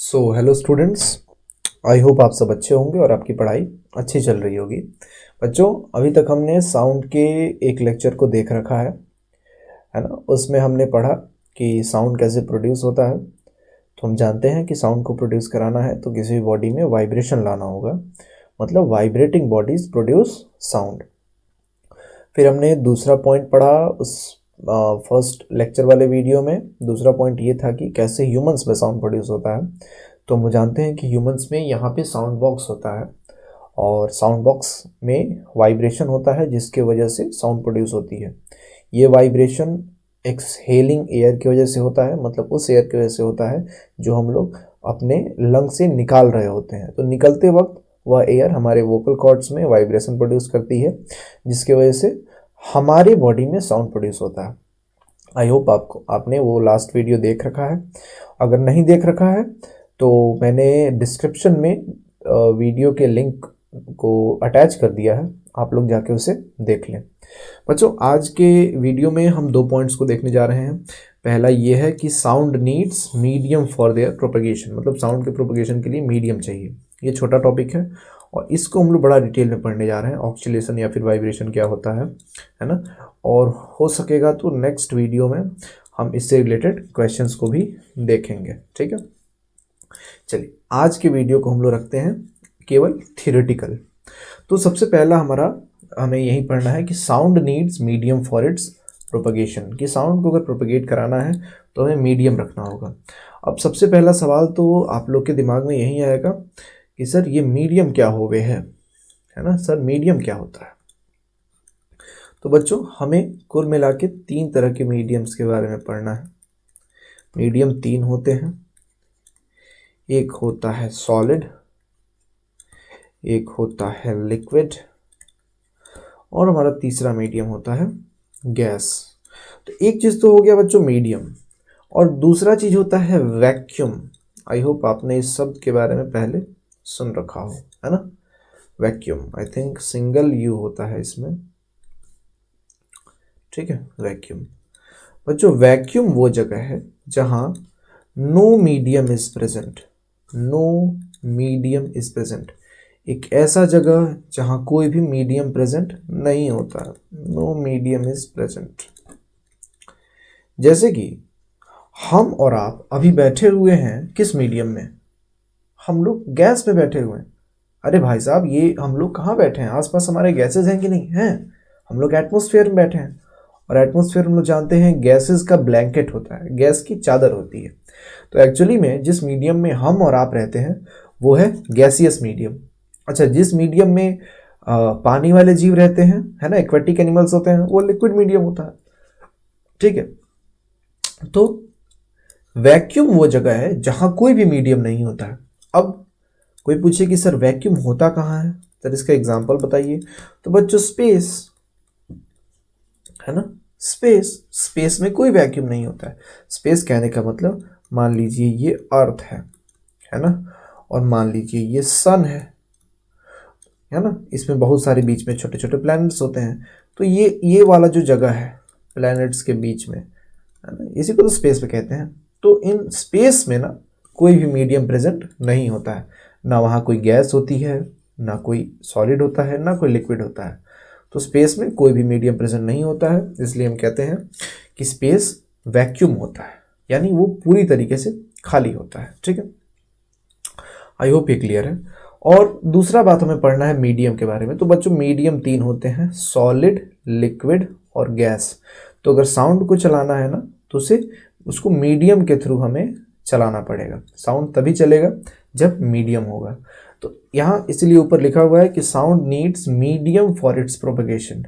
Hello students, I hope आप सब अच्छे होंगे और आपकी पढ़ाई अच्छी चल रही होगी। बच्चों, अभी तक हमने साउंड के एक लेक्चर को देख रखा है ना। उसमें हमने पढ़ा कि साउंड कैसे प्रोड्यूस होता है। तो हम जानते हैं कि साउंड को प्रोड्यूस कराना है तो किसी भी बॉडी में वाइब्रेशन लाना होगा, मतलब वाइब्रेटिंग बॉडीज प्रोड्यूस साउंड। फिर हमने दूसरा पॉइंट पढ़ा उस फर्स्ट लेक्चर वाले वीडियो में। दूसरा पॉइंट ये था कि कैसे ह्यूमंस में साउंड प्रोड्यूस होता है। तो हम जानते हैं कि ह्यूमंस में यहाँ पे साउंड बॉक्स होता है और साउंड बॉक्स में वाइब्रेशन होता है जिसके वजह से साउंड प्रोड्यूस होती है। ये वाइब्रेशन एक्सहेलिंग एयर की वजह से होता है, मतलब उस एयर की वजह से होता है जो हम लोग अपने लंग से निकाल रहे होते हैं। तो निकलते वक्त वह एयर हमारे वोकल कॉर्ड्स में वाइब्रेशन प्रोड्यूस करती है जिसकी वजह से हमारी बॉडी में साउंड प्रोड्यूस होता है। आई होप आपने वो लास्ट वीडियो देख रखा है। अगर नहीं देख रखा है तो मैंने डिस्क्रिप्शन में वीडियो के लिंक को अटैच कर दिया है, आप लोग जाके उसे देख लें। बच्चों, आज के वीडियो में हम दो पॉइंट्स को देखने जा रहे हैं। पहला ये है कि sound needs medium for their propagation, मतलब साउंड के प्रोपगेशन के लिए मीडियम चाहिए। ये छोटा टॉपिक है और इसको हम लोग बड़ा डिटेल में पढ़ने जा रहे हैं। ऑक्सीलेशन या फिर वाइब्रेशन क्या होता है ना। और हो सकेगा तो नेक्स्ट वीडियो में हम इससे रिलेटेड क्वेश्चंस को भी देखेंगे, ठीक है। चलिए, आज के वीडियो को हम लोग रखते हैं केवल थियोरेटिकल। तो सबसे पहला हमें यही पढ़ना है कि sound needs medium for its propagation, कि साउंड को अगर प्रोपगेट कराना है तो हमें मीडियम रखना होगा। अब सबसे पहला सवाल तो आप लोग के दिमाग में यही आएगा कि सर ये मीडियम क्या हो गए है ना। सर मीडियम क्या होता है? तो बच्चों, हमें कुल मिला के 3 तरह के मीडियम्स के बारे में पढ़ना है। मीडियम 3 होते हैं। एक होता है सॉलिड, एक होता है लिक्विड और हमारा तीसरा मीडियम होता है गैस। तो एक चीज़ तो हो गया बच्चों मीडियम, और दूसरा चीज़ होता है वैक्यूम। आई होप आपने इस शब्द के बारे में पहले सुन रखा हो, है ना। Vacuum, I think single you होता है इसमें, ठीक है। वैक्यूम बच्चों, वैक्यूम वो जगह है जहां no medium is present. No medium is present, एक ऐसा जगह जहां कोई भी मीडियम प्रेजेंट नहीं होता है। No medium is present. जैसे कि हम और आप अभी बैठे हुए हैं किस मीडियम में? हम लोग गैस में बैठे हुए हैं। अरे भाई साहब, ये हम लोग कहाँ बैठे हैं? आसपास हमारे गैसेज हैं कि नहीं हैं? हम लोग एटमॉस्फेयर में बैठे हैं और एटमॉस्फेयर हम लोग जानते हैं गैसेज का ब्लैंकेट होता है, गैस की चादर होती है। तो एक्चुअली में जिस मीडियम में हम और आप रहते हैं वो है गैसियस मीडियम। अच्छा, जिस मीडियम में पानी वाले जीव रहते हैं, है ना, एक्वेटिक एनिमल्स होते हैं, वो लिक्विड मीडियम होता है, ठीक है। तो वैक्यूम वो जगह है जहां कोई भी मीडियम नहीं होता है। अब कोई पूछे कि सर वैक्यूम होता कहाँ है, सर इसका एग्जांपल बताइए। तो बच्चों, स्पेस, है ना। स्पेस में कोई वैक्यूम नहीं होता है। स्पेस कहने का मतलब, मान लीजिए ये अर्थ है ना, और मान लीजिए ये सन है ना। इसमें बहुत सारे बीच में छोटे छोटे प्लैनेट्स होते हैं। तो ये वाला जो जगह है प्लैनेट्स के बीच में, है ना, इसी को तो स्पेस में कहते हैं। तो इन स्पेस में ना कोई भी मीडियम प्रेजेंट नहीं होता है। ना वहाँ कोई गैस होती है, ना कोई सॉलिड होता है, ना कोई लिक्विड होता है। तो स्पेस में कोई भी मीडियम प्रेजेंट नहीं होता है, इसलिए हम कहते हैं कि स्पेस वैक्यूम होता है, यानी वो पूरी तरीके से खाली होता है, ठीक है। आई होप ये क्लियर है। और दूसरा बात हमें पढ़ना है मीडियम के बारे में। तो बच्चों, मीडियम 3 होते हैं, सॉलिड, लिक्विड और गैस। तो अगर साउंड को चलाना है ना तो उसको मीडियम के थ्रू हमें चलाना पड़ेगा। साउंड तभी चलेगा जब मीडियम होगा। तो यहाँ इसलिए ऊपर लिखा हुआ है कि sound needs medium for its propagation,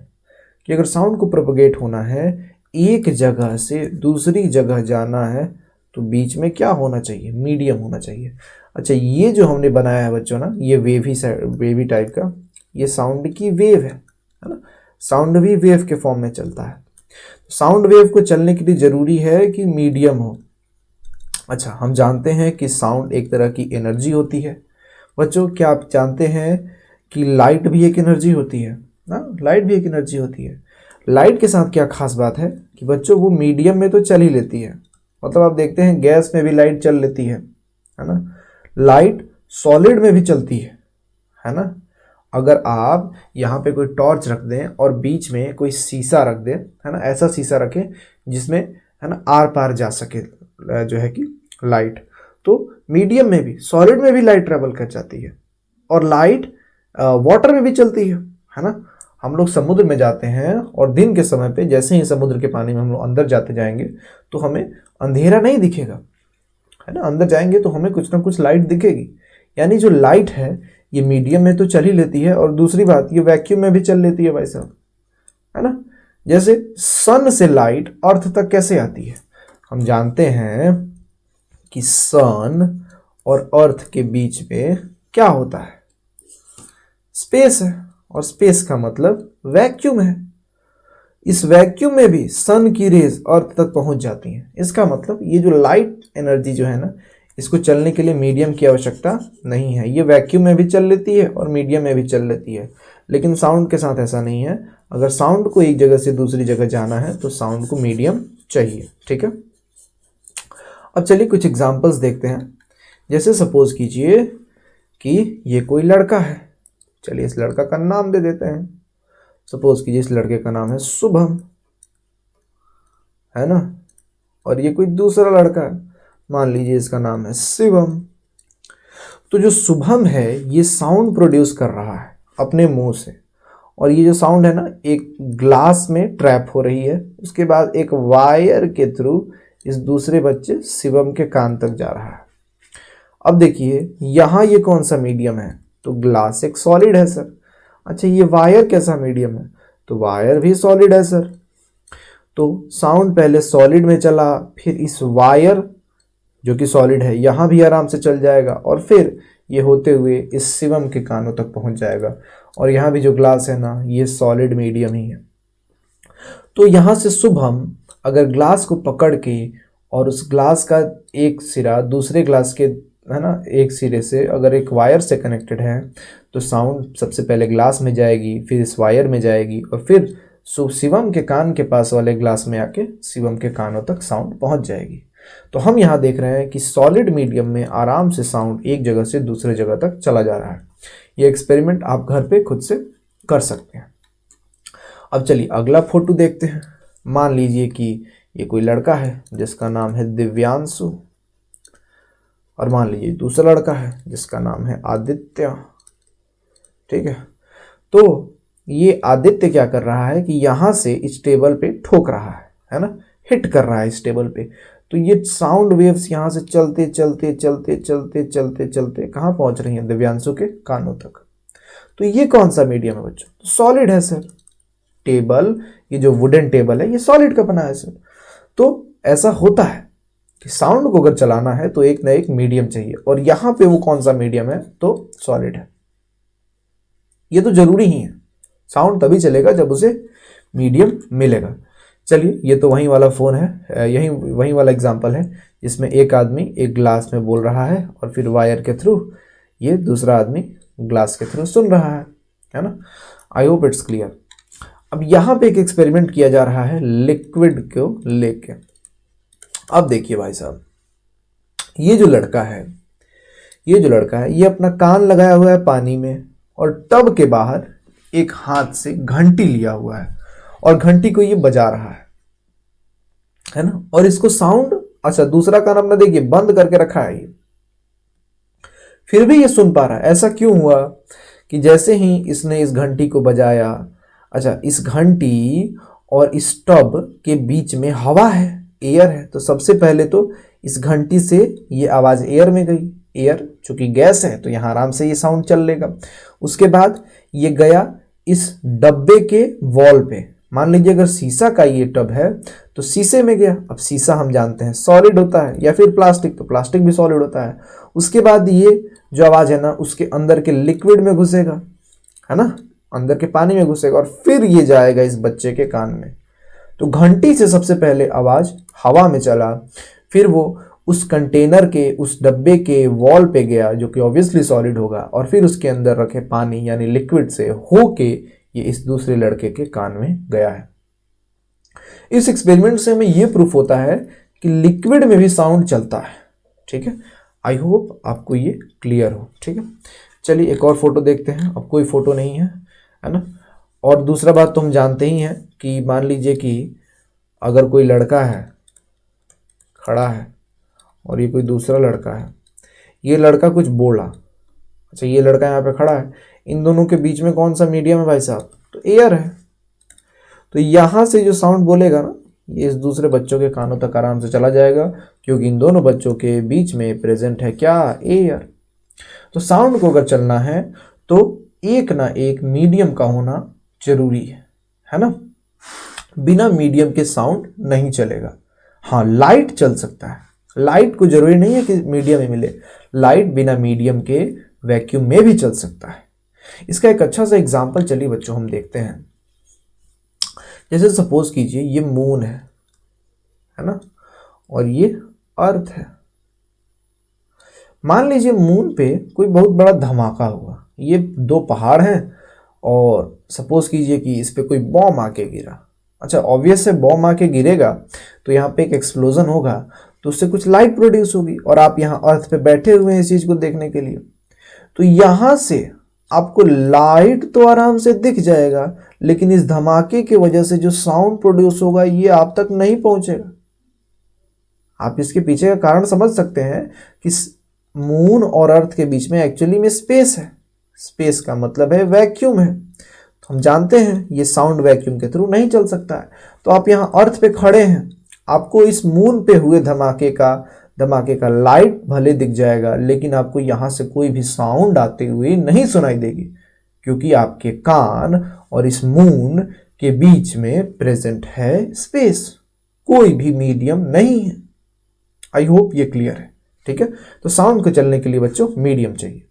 कि अगर साउंड को प्रोपगेट होना है, एक जगह से दूसरी जगह जाना है, तो बीच में क्या होना चाहिए? मीडियम होना चाहिए। अच्छा, ये जो हमने बनाया है बच्चों ना, ये वेवी टाइप का, ये साउंड की वेव है ना। साउंड भी वेव के फॉर्म में चलता है। साउंड वेव को चलने के लिए जरूरी है कि मीडियम हो। अच्छा, हम जानते हैं कि साउंड एक तरह की एनर्जी होती है। बच्चों, क्या आप जानते हैं कि लाइट भी एक एनर्जी होती है ना? लाइट भी एक एनर्जी होती है। लाइट के साथ क्या खास बात है कि बच्चों वो मीडियम में तो चल ही लेती है। मतलब आप देखते हैं गैस में भी लाइट चल लेती है ना। लाइट सॉलिड में भी चलती है ना। अगर आप यहाँ पे कोई टॉर्च रख दें और बीच में कोई शीशा रख दें, है ना, ऐसा शीशा रखें जिसमें, है ना, आर पार जा सके जो है कि लाइट, तो मीडियम में भी, सॉलिड में भी लाइट ट्रेवल कर जाती है। और लाइट वाटर में भी चलती है ना। हम लोग समुद्र में जाते हैं और दिन के समय पे जैसे ही समुद्र के पानी में हम लोग अंदर जाते जाएंगे तो हमें अंधेरा नहीं दिखेगा, है ना। अंदर जाएंगे तो हमें कुछ ना कुछ लाइट दिखेगी। यानी जो लाइट है ये मीडियम में तो चल ही लेती है, और दूसरी बात ये वैक्यूम में भी चल लेती है भाई साहब, है ना। जैसे सन से लाइट अर्थ तक कैसे आती है, हम जानते हैं कि सन और अर्थ के बीच में क्या होता है, स्पेस है, और स्पेस का मतलब वैक्यूम है। इस वैक्यूम में भी सन की रेज अर्थ तक पहुंच जाती हैं। इसका मतलब ये जो लाइट एनर्जी जो है ना, इसको चलने के लिए मीडियम की आवश्यकता नहीं है। ये वैक्यूम में भी चल लेती है और मीडियम में भी चल लेती है। लेकिन साउंड के साथ ऐसा नहीं है। अगर साउंड को एक जगह से दूसरी जगह जाना है तो साउंड को मीडियम चाहिए, ठीक है। अब चलिए कुछ एग्जांपल्स देखते हैं। जैसे सपोज कीजिए कि ये कोई लड़का है, चलिए इस लड़का का नाम दे देते हैं। सपोज कीजिए इस लड़के का नाम है शुभम, है ना, और ये कोई दूसरा लड़का है, मान लीजिए इसका नाम है शिवम। तो जो शुभम है ये साउंड प्रोड्यूस कर रहा है अपने मुंह से, और ये जो साउंड है ना एक ग्लास में ट्रैप हो रही है, उसके बाद एक वायर के थ्रू इस दूसरे बच्चे शिवम के कान तक जा रहा है। अब देखिए यहाँ ये कौन सा मीडियम है, तो ग्लास एक सॉलिड है सर। अच्छा ये वायर कैसा मीडियम है, तो वायर भी सॉलिड है सर। तो साउंड पहले सॉलिड में चला, फिर इस वायर जो कि सॉलिड है यहाँ भी आराम से चल जाएगा, और फिर ये होते हुए इस शिवम के कानों तक पहुंच जाएगा। और यहाँ भी जो ग्लास है ना ये सॉलिड मीडियम ही है। तो यहाँ से शुभम अगर ग्लास को पकड़ के और उस ग्लास का एक सिरा दूसरे ग्लास के, है ना, एक सिरे से अगर एक वायर से कनेक्टेड है तो साउंड सबसे पहले ग्लास में जाएगी, फिर इस वायर में जाएगी, और फिर शिवम के कान के पास वाले ग्लास में आके शिवम के कानों तक साउंड पहुंच जाएगी। तो हम यहाँ देख रहे हैं कि सॉलिड मीडियम में आराम से साउंड एक जगह से दूसरे जगह तक चला जा रहा है। ये एक्सपेरिमेंट आप घर पे खुद से कर सकते हैं। अब चलिए अगला फोटो देखते हैं। मान लीजिए कि ये कोई लड़का है जिसका नाम है दिव्यांशु, और मान लीजिए दूसरा लड़का है जिसका नाम है आदित्य, ठीक है। तो ये आदित्य क्या कर रहा है कि यहाँ से इस टेबल पे ठोक रहा है ना, हिट कर रहा है इस टेबल पे। तो ये साउंड वेव्स यहाँ से चलते चलते चलते चलते चलते चलते कहाँ पहुँच रही हैं, दिव्यांशु के कानों तक। तो ये कौन सा मीडियम है बच्चों, तो सॉलिड है सर। टेबल, ये जो वुडन टेबल है ये सॉलिड का बना है सर। तो ऐसा होता है कि साउंड को अगर चलाना है तो एक ना एक मीडियम चाहिए, और यहाँ पे वो कौन सा मीडियम है, तो सॉलिड है। ये तो जरूरी ही है, साउंड तभी चलेगा जब उसे मीडियम मिलेगा। चलिए ये तो वही वाला फ़ोन है, यही वही वाला एग्जांपल है जिसमें एक आदमी एक ग्लास में बोल रहा है और फिर वायर के थ्रू ये दूसरा आदमी ग्लास के थ्रू सुन रहा है ना। I hope it's clear. अब यहाँ पे एक एक्सपेरिमेंट किया जा रहा है लिक्विड को लेके। अब देखिए भाई साहब, ये जो लड़का है ये अपना कान लगाया हुआ है पानी में, और टब के बाहर एक हाथ से घंटी लिया हुआ है और घंटी को ये बजा रहा है ना। और इसको साउंड, अच्छा दूसरा कान अपना देखिए बंद करके रखा है ये, फिर भी ये सुन पा रहा है। ऐसा क्यों हुआ कि जैसे ही इसने इस घंटी को बजाया, अच्छा इस घंटी और इस टब के बीच में हवा है, एयर है, तो सबसे पहले तो इस घंटी से ये आवाज़ एयर में गई। एयर चूंकि गैस है तो यहाँ आराम से ये साउंड चल लेगा। उसके बाद ये गया इस डब्बे के वॉल पे। मान लीजिए अगर शीशा का ये टब है तो शीशे में गया। अब शीशा हम जानते हैं सॉलिड होता है, या फिर प्लास्टिक, तो प्लास्टिक भी सॉलिड होता है। उसके बाद ये जो आवाज़ है ना उसके अंदर के लिक्विड में घुसेगा, है ना, अंदर के पानी में घुसेगा, और फिर ये जाएगा इस बच्चे के कान में। तो घंटी से सबसे पहले आवाज़ हवा में चला, फिर वो उस कंटेनर के, उस डब्बे के वॉल पे गया जो कि ऑब्वियसली सॉलिड होगा, और फिर उसके अंदर रखे पानी यानी लिक्विड से होके ये इस दूसरे लड़के के कान में गया है। इस एक्सपेरिमेंट से हमें ये प्रूफ होता है कि लिक्विड में भी साउंड चलता है, ठीक है। आई होप आपको ये क्लियर हो, ठीक है। चलिए एक और फोटो देखते हैं। अब कोई फोटो नहीं है ना। और दूसरा बात तो हम जानते ही हैं कि मान लीजिए कि अगर कोई लड़का है खड़ा है और ये कोई दूसरा लड़का है, ये लड़का कुछ बोला, अच्छा ये लड़का यहाँ पे खड़ा है, इन दोनों के बीच में कौन सा मीडियम है भाई साहब? तो एयर है। तो यहाँ से जो साउंड बोलेगा ना, ये इस दूसरे बच्चों के कानों तक आराम से चला जाएगा, क्योंकि इन दोनों बच्चों के बीच में प्रेजेंट है क्या? एयर। तो साउंड को अगर चलना है तो एक ना एक मीडियम का होना जरूरी है ना। बिना मीडियम के साउंड नहीं चलेगा। हाँ, लाइट चल सकता है, लाइट को जरूरी नहीं है कि मीडियम ही मिले, लाइट बिना मीडियम के वैक्यूम में भी चल सकता है। इसका एक अच्छा सा एग्जांपल चलिए बच्चों हम देखते हैं। जैसे सपोज कीजिए ये मून है ना, और ये अर्थ है। मान लीजिए मून पे कोई बहुत बड़ा धमाका हुआ, ये दो पहाड़ हैं और सपोज कीजिए कि इस पे कोई बॉम्ब आके गिरा। अच्छा, ऑब्वियस है बॉम्ब आके गिरेगा तो यहाँ पे एक एक्सप्लोजन होगा, तो उससे कुछ लाइट प्रोड्यूस होगी, और आप यहाँ अर्थ पे बैठे हुए हैं इस चीज को देखने के लिए। तो यहां से आपको लाइट तो आराम से दिख जाएगा, लेकिन इस धमाके की वजह से जो साउंड प्रोड्यूस होगा ये आप तक नहीं पहुंचेगा। आप इसके पीछे का कारण समझ सकते हैं कि मून और अर्थ के बीच में एक्चुअली में स्पेस है। स्पेस का मतलब है वैक्यूम है, तो हम जानते हैं ये साउंड वैक्यूम के थ्रू नहीं चल सकता है। तो आप यहाँ अर्थ पे खड़े हैं, आपको इस मून पे हुए धमाके का लाइट भले दिख जाएगा, लेकिन आपको यहाँ से कोई भी साउंड आते हुए नहीं सुनाई देगी, क्योंकि आपके कान और इस मून के बीच में प्रेजेंट है स्पेस, कोई भी मीडियम नहीं है। आई होप ये क्लियर है, ठीक है। तो साउंड को चलने के लिए बच्चों मीडियम चाहिए,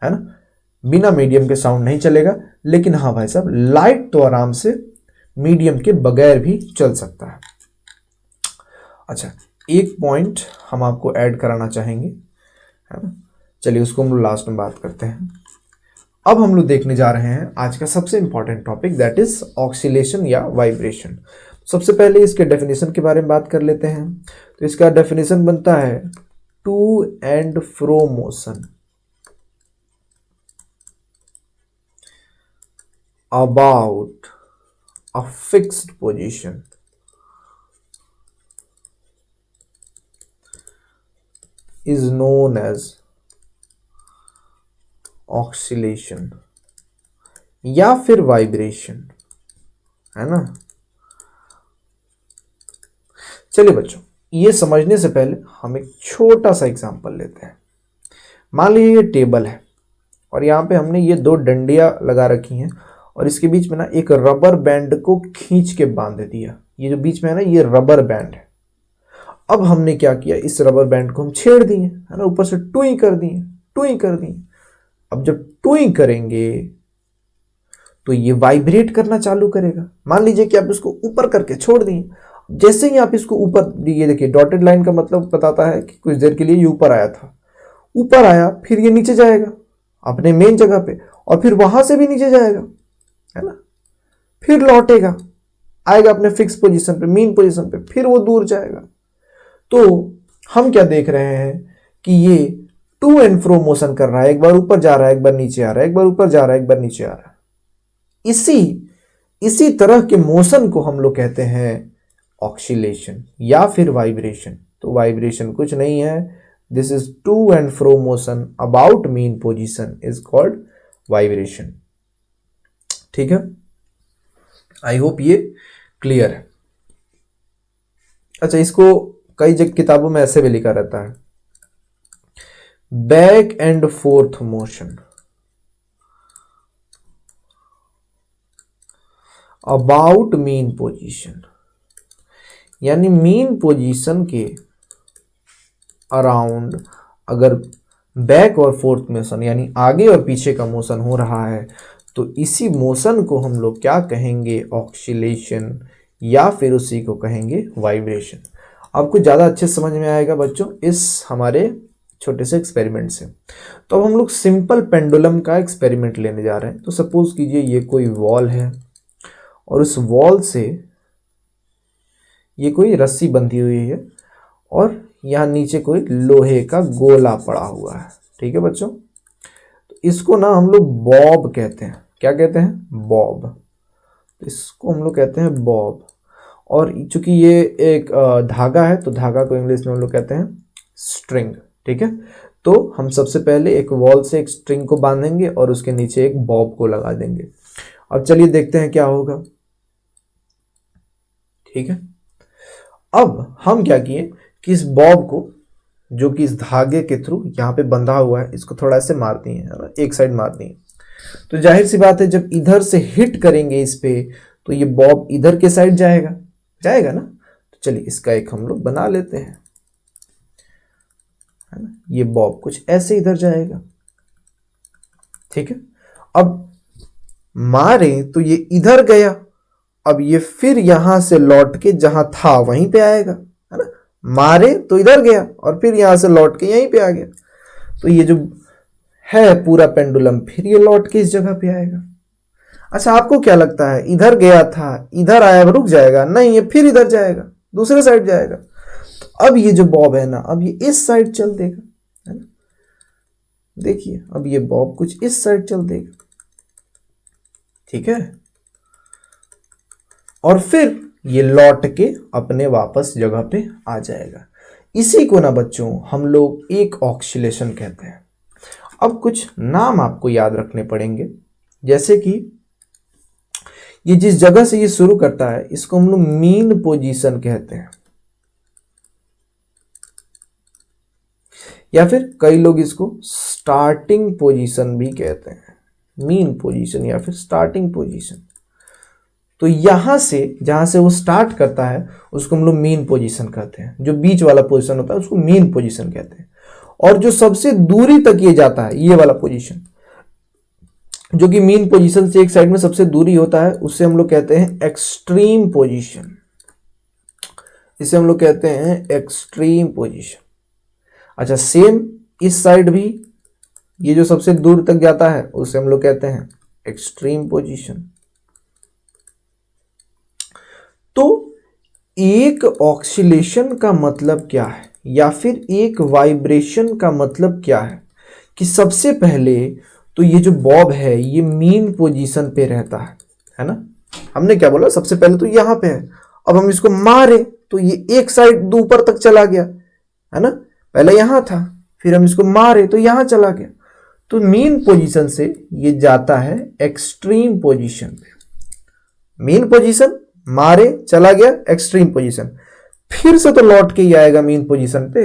है ना। बिना मीडियम के साउंड नहीं चलेगा, लेकिन हाँ भाई साहब लाइट तो आराम से मीडियम के बगैर भी चल सकता है। अच्छा, एक पॉइंट हम आपको ऐड कराना चाहेंगे, है ना। चलिए उसको हम लोग लास्ट में बात करते हैं। अब हम लोग देखने जा रहे हैं आज का सबसे important topic, that is oscillation या वाइब्रेशन। सबसे पहले इसके डेफिनेशन के बारे में बात कर लेते हैं। तो इसका डेफिनेशन बनता है to and fro motion about a fixed position is known as oscillation या फिर वाइब्रेशन, है ना। चलिए बच्चों, ये समझने से पहले हम एक छोटा सा एग्जांपल लेते हैं। मान लीजिए ये टेबल है और यहाँ पे हमने ये दो डंडियां लगा रखी हैं और इसके बीच में ना एक रबर बैंड को खींच के बांध दिया। ये जो बीच में है ना, ये रबर बैंड है। अब हमने क्या किया, इस रबर बैंड को हम छेड़ दिए, है ना, ऊपर से टुई कर दिए। अब जब टुई करेंगे तो ये वाइब्रेट करना चालू करेगा। मान लीजिए कि आप इसको ऊपर करके छोड़ दिए, जैसे ही आप इसको ऊपर, ये देखिए डॉटेड लाइन का मतलब बताता है कि कुछ देर के लिए ये ऊपर आया था, ऊपर आया, फिर ये नीचे जाएगा अपने मेन जगह पे, और फिर वहां से भी नीचे जाएगा, है ना, फिर लौटेगा, आएगा अपने फिक्स पोजीशन पे, मेन पोजीशन पे, फिर वो दूर जाएगा। तो हम क्या देख रहे हैं कि ये टू एंड फ्रो मोशन कर रहा है, एक बार ऊपर जा रहा है, एक बार नीचे आ रहा है, एक बार ऊपर जा रहा है, एक बार नीचे आ रहा है। इसी तरह के मोशन को हम लोग कहते हैं ऑक्सीलेशन या फिर वाइब्रेशन। तो वाइब्रेशन कुछ नहीं है, this is to and fro motion about mean position is called vibration, ठीक है। आई होप ये क्लियर है। अच्छा, इसको कई जगह किताबों में ऐसे भी लिखा रहता है, back and fourth motion about mean position, यानी मीन पोजीशन के अराउंड अगर बैक और फोर्थ मोशन यानी आगे और पीछे का मोशन हो रहा है, तो इसी मोशन को हम लोग क्या कहेंगे, ऑक्सीलेशन, या फिर उसी को कहेंगे वाइब्रेशन। आपको ज़्यादा अच्छे समझ में आएगा बच्चों इस हमारे छोटे से एक्सपेरिमेंट से। तो अब हम लोग सिंपल पेंडुलम का एक्सपेरिमेंट लेने जा रहे हैं। तो सपोज कीजिए ये कोई वॉल है और उस वॉल से ये कोई रस्सी बंधी हुई है और यहाँ नीचे कोई लोहे का गोला पड़ा हुआ है। ठीक है बच्चों, तो इसको ना हम लोग बॉब कहते हैं। क्या कहते हैं? बॉब। तो इसको हम लोग कहते हैं बॉब। और चूंकि ये एक धागा है तो धागा को इंग्लिश में हम लोग कहते हैं स्ट्रिंग। ठीक है, तो हम सबसे पहले एक वॉल से एक स्ट्रिंग को बांधेंगे और उसके नीचे एक बॉब को लगा देंगे। अब चलिए देखते हैं क्या होगा। ठीक है, अब हम क्या किए कि इस बॉब को, जो कि इस धागे के थ्रू यहाँ पे बंधा हुआ है, इसको थोड़ा ऐसे मार दिए, है ना, एक साइड मार दिए। तो जाहिर सी बात है जब इधर से हिट करेंगे इस पे तो ये बॉब इधर के साइड जाएगा, जाएगा ना। तो चलिए इसका एक हम लोग बना लेते हैं, है ना। ये बॉब कुछ ऐसे इधर जाएगा। ठीक है, अब मारे तो ये इधर गया, अब ये फिर यहां से लौट के जहां था वहीं पे आएगा, है ना। मारे तो इधर गया और फिर यहां से लौट के यहीं पे आ गया। तो ये जो है पूरा पेंडुलम फिर ये लौट के इस जगह पे आएगा। अच्छा, आपको क्या लगता है इधर गया था, इधर आया, रुक जाएगा? नहीं, ये फिर इधर जाएगा, दूसरे साइड जाएगा। तो अब ये जो बॉब है ना, अब ये इस साइड चल देगा, है ना। देखिए अब ये बॉब कुछ इस साइड चल देगा। ठीक है, और फिर ये लौट के अपने वापस जगह पे आ जाएगा। इसी को ना बच्चों हम लोग एक ऑक्सीलेशन कहते हैं। अब कुछ नाम आपको याद रखने पड़ेंगे, जैसे कि ये जिस जगह से ये शुरू करता है इसको हम लोग मीन पोजीशन कहते हैं, या फिर कई लोग इसको स्टार्टिंग पोजीशन भी कहते हैं। मीन पोजीशन या फिर स्टार्टिंग पोजीशन। तो यहां से जहां से वो स्टार्ट करता है उसको हम लोग मीन पोजीशन कहते हैं। जो बीच वाला पोजीशन होता है उसको मीन पोजीशन कहते हैं। और जो सबसे दूरी तक ये जाता है, ये वाला पोजीशन, जो कि मीन पोजीशन से एक साइड में सबसे दूरी होता है, उससे हम लोग कहते हैं एक्सट्रीम पोजीशन। इसे हम लोग कहते हैं एक्सट्रीम पोजीशन। अच्छा, सेम इस साइड भी ये जो सबसे दूर तक जाता है उसे हम लोग कहते हैं एक्सट्रीम पोजीशन। तो एक ऑक्सीलेशन का मतलब क्या है, या फिर एक वाइब्रेशन का मतलब क्या है, कि सबसे पहले तो ये जो बॉब है ये मीन पोजीशन पे रहता है ना। हमने क्या बोला, सबसे पहले तो यहां पे है, अब हम इसको मारे तो ये एक साइड ऊपर तक चला गया, है ना। पहले यहां था, फिर हम इसको मारे तो यहां चला गया। तो मीन पोजीशन से ये जाता है एक्सट्रीम पोजीशन पे। मीन पोजीशन, मारे, चला गया एक्सट्रीम पोजीशन, फिर से तो लौट के ही आएगा मीन पोजीशन पे।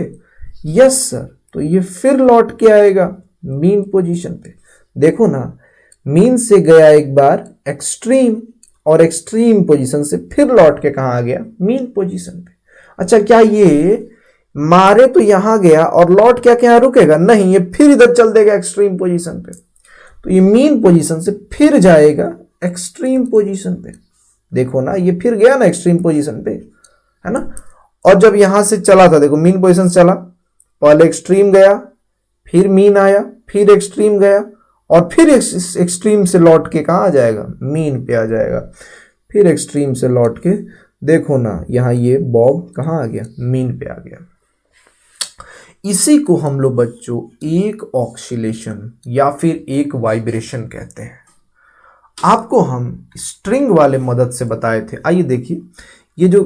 यस सर, तो ये फिर लौट के आएगा मीन पोजीशन पे। देखो ना, मीन से गया एक बार एक्सट्रीम, और एक्सट्रीम पोजीशन से फिर लौट के कहां आ गया, मीन पोजीशन पे। अच्छा, क्या ये मारे तो यहां गया और लौट के यहां रुकेगा? नहीं, ये फिर इधर चल देगा एक्सट्रीम पोजीशन पे। तो ये मीन पोजीशन से फिर जाएगा एक्सट्रीम पोजीशन पे। देखो ना, ये फिर गया ना एक्सट्रीम पोजीशन पे, है ना। और जब यहां से चला था, देखो मीन पोजीशन से चला, पहले एक्सट्रीम गया, फिर मीन आया, फिर एक्सट्रीम गया, और फिर एक्सट्रीम से लौट के कहां आ जाएगा, मीन पे आ जाएगा। फिर एक्सट्रीम से लौट के देखो ना, यहां ये बॉब कहां आ गया, मीन पे आ गया। इसी को हम लोग बच्चों एक ऑक्सीलेशन या फिर एक वाइब्रेशन कहते हैं। आपको हम स्ट्रिंग वाले मदद से बताए थे। आइए देखिए, ये जो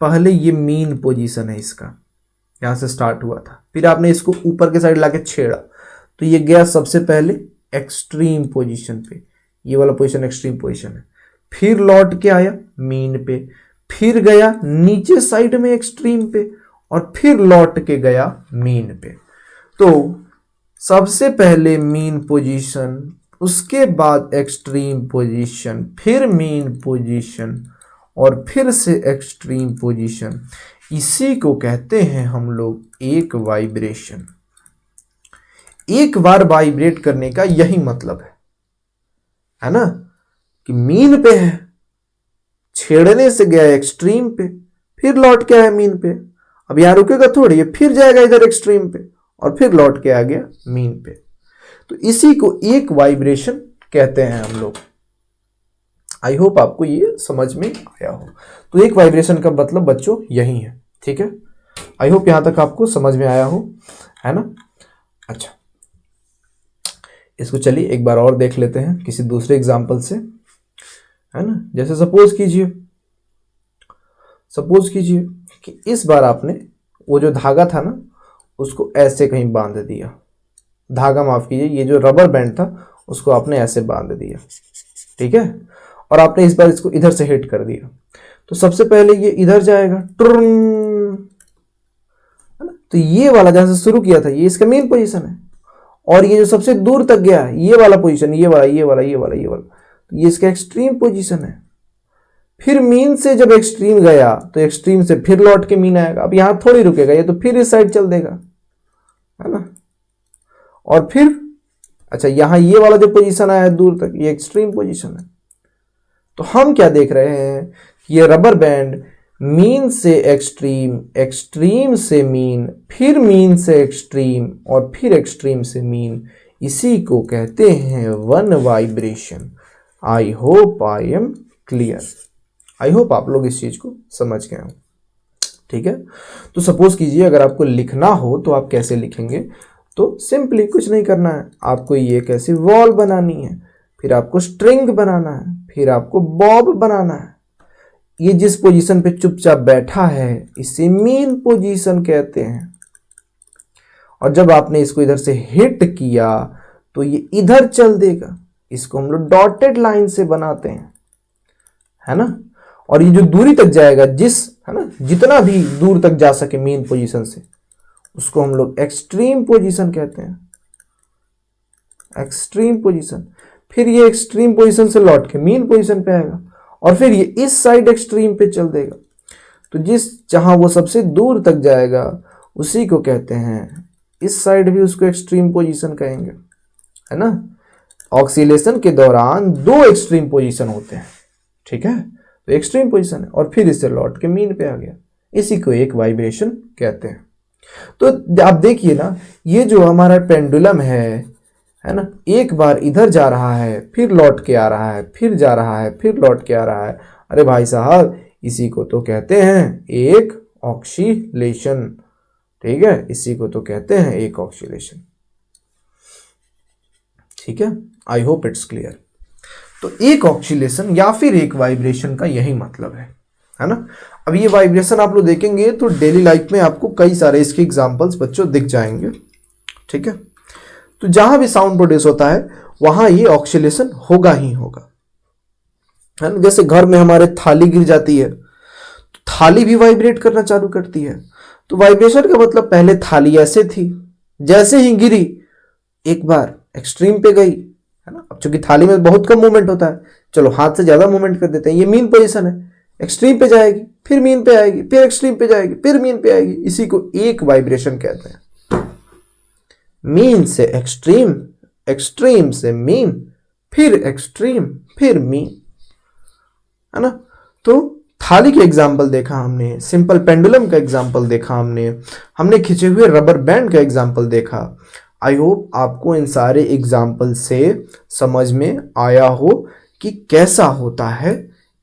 पहले ये मीन पोजीशन है इसका, यहां से स्टार्ट हुआ था, फिर आपने इसको ऊपर के साइड लाके छेड़ा तो ये गया सबसे पहले एक्सट्रीम पोजीशन पे। ये वाला पोजीशन एक्सट्रीम पोजीशन है। फिर लौट के आया मीन पे, फिर गया नीचे साइड में एक्सट्रीम पे, और फिर लौट के गया मीन पे। तो सबसे पहले मीन पोजीशन, उसके बाद एक्सट्रीम पोजीशन, फिर मीन पोजीशन, और फिर से एक्सट्रीम पोजीशन। इसी को कहते हैं हम लोग एक वाइब्रेशन। एक बार वाइब्रेट करने का यही मतलब है ना, कि मीन पे है, छेड़ने से गया एक्सट्रीम पे, फिर लौट के आया मीन पे। अब यहां रुकेगा थोड़ी, ये फिर जाएगा इधर एक्सट्रीम पे, और फिर लौट के आ गया मीन पे। तो इसी को एक वाइब्रेशन कहते हैं हम लोग। आई होप आपको ये समझ में आया हो। तो एक वाइब्रेशन का मतलब बच्चों यही है। ठीक है, आई होप यहां तक आपको समझ में आया हो, है ना। अच्छा, इसको चलिए एक बार और देख लेते हैं किसी दूसरे एग्जाम्पल से, है ना। जैसे सपोज कीजिए कि इस बार आपने वो जो धागा था ना उसको ऐसे कहीं बांध दिया, धागा माफ कीजिए, ये जो रबर बैंड था उसको आपने ऐसे बांध दिया, ठीक है। और आपने इस बार इसको इधर से हिट कर दिया, तो सबसे पहले ये इधर जाएगा, टुर्रंग, है ना। तो ये वाला जहां से शुरू किया था ये इसका मेन पोजीशन है, और ये जो सबसे दूर तक गया है ये वाला पोजीशन, ये वाला, तो ये इसका एक्सट्रीम पोजीशन है। फिर मीन से जब एक्सट्रीम गया तो एक्सट्रीम से फिर लौट के मीन आएगा, अब यहां थोड़ी रुकेगा ये, तो फिर इस साइड चल देगा, है ना। और फिर अच्छा, यहां ये वाला जो पोजीशन आया है दूर तक, ये एक्सट्रीम पोजीशन है। तो हम क्या देख रहे हैं कि ये रबर बैंड मीन से एक्सट्रीम, एक्सट्रीम से मीन, फिर मीन से एक्सट्रीम, और फिर एक्सट्रीम से मीन, इसी को कहते हैं one vibration. I hope I am clear. I hope आप लोग इस चीज को समझ गए हो, ठीक है। तो सपोज कीजिए अगर आपको लिखना हो तो आप कैसे लिखेंगे, तो सिंपली कुछ नहीं करना है, आपको ये कैसी वॉल बनानी है, फिर आपको स्ट्रिंग बनाना है, फिर आपको बॉब बनाना है। ये जिस पोजीशन पे चुपचाप बैठा है इसे मीन पोजीशन कहते हैं, और जब आपने इसको इधर से हिट किया तो ये इधर चल देगा, इसको हम लोग डॉटेड लाइन से बनाते हैं, है ना। और ये जो दूरी तक जाएगा, है ना, जितना भी दूर तक जा सके मीन पोजीशन से, उसको हम लोग एक्सट्रीम पोजीशन कहते हैं, एक्सट्रीम पोजीशन। फिर ये एक्सट्रीम पोजीशन से लौट के मीन पोजीशन पे आएगा, और फिर ये इस साइड एक्सट्रीम पे चल देगा, तो जहां वो सबसे दूर तक जाएगा उसी को कहते हैं, इस साइड भी उसको एक्सट्रीम पोजीशन कहेंगे, है ना। ऑक्सीलेशन के दौरान दो एक्सट्रीम पोजीशन होते हैं, ठीक है, तो एक्सट्रीम पोजीशन है, और फिर इससे लौट के मीन पे आ गया, इसी को एक वाइब्रेशन कहते हैं। तो आप देखिए ना, ये जो हमारा पेंडुलम है ना, एक बार इधर जा रहा है, फिर लौट के आ रहा है, फिर जा रहा है, फिर लौट के आ रहा है। अरे भाई साहब, इसी को तो कहते हैं एक ऑक्सीलेशन, ठीक है, इसी को तो कहते हैं एक ऑक्सीलेशन, ठीक है। I hope it's clear. तो एक ऑक्सीलेशन या फिर एक वाइब्रेशन का यही मतलब है ना। अब ये वाइब्रेशन आप लोग देखेंगे तो डेली लाइफ में आपको कई सारे इसके एग्जांपल्स बच्चों दिख जाएंगे, ठीक है। तो जहां भी साउंड प्रोड्यूस होता है वहां ये ऑक्सीलेशन होगा ही होगा, है ना। जैसे घर में हमारे थाली गिर जाती है तो थाली भी वाइब्रेट करना चालू करती है, तो वाइब्रेशन का मतलब पहले थाली ऐसे थी, जैसे ही गिरी एक बार एक्सट्रीम पे गई, है ना। अब चूंकि थाली में बहुत कम मूवमेंट होता है, चलो हाथ से ज्यादा मूवमेंट कर देते हैं, ये मीन पोजीशन है, एक्सट्रीम पे जाएगी, फिर मीन पे आएगी, फिर एक्सट्रीम पे जाएगी, फिर मीन पे आएगी, इसी को एक वाइब्रेशन कहते हैं। मीन से एक्सट्रीम, एक्सट्रीम से मीन, फिर एक्सट्रीम, फिर मीन, है ना। तो थाली के एग्जाम्पल देखा हमने, सिंपल पेंडुलम का एग्जाम्पल देखा हमने खिंचे हुए रबर बैंड का एग्जाम्पल देखा। आई होप आपको इन सारे एग्जाम्पल से समझ में आया हो कि कैसा होता है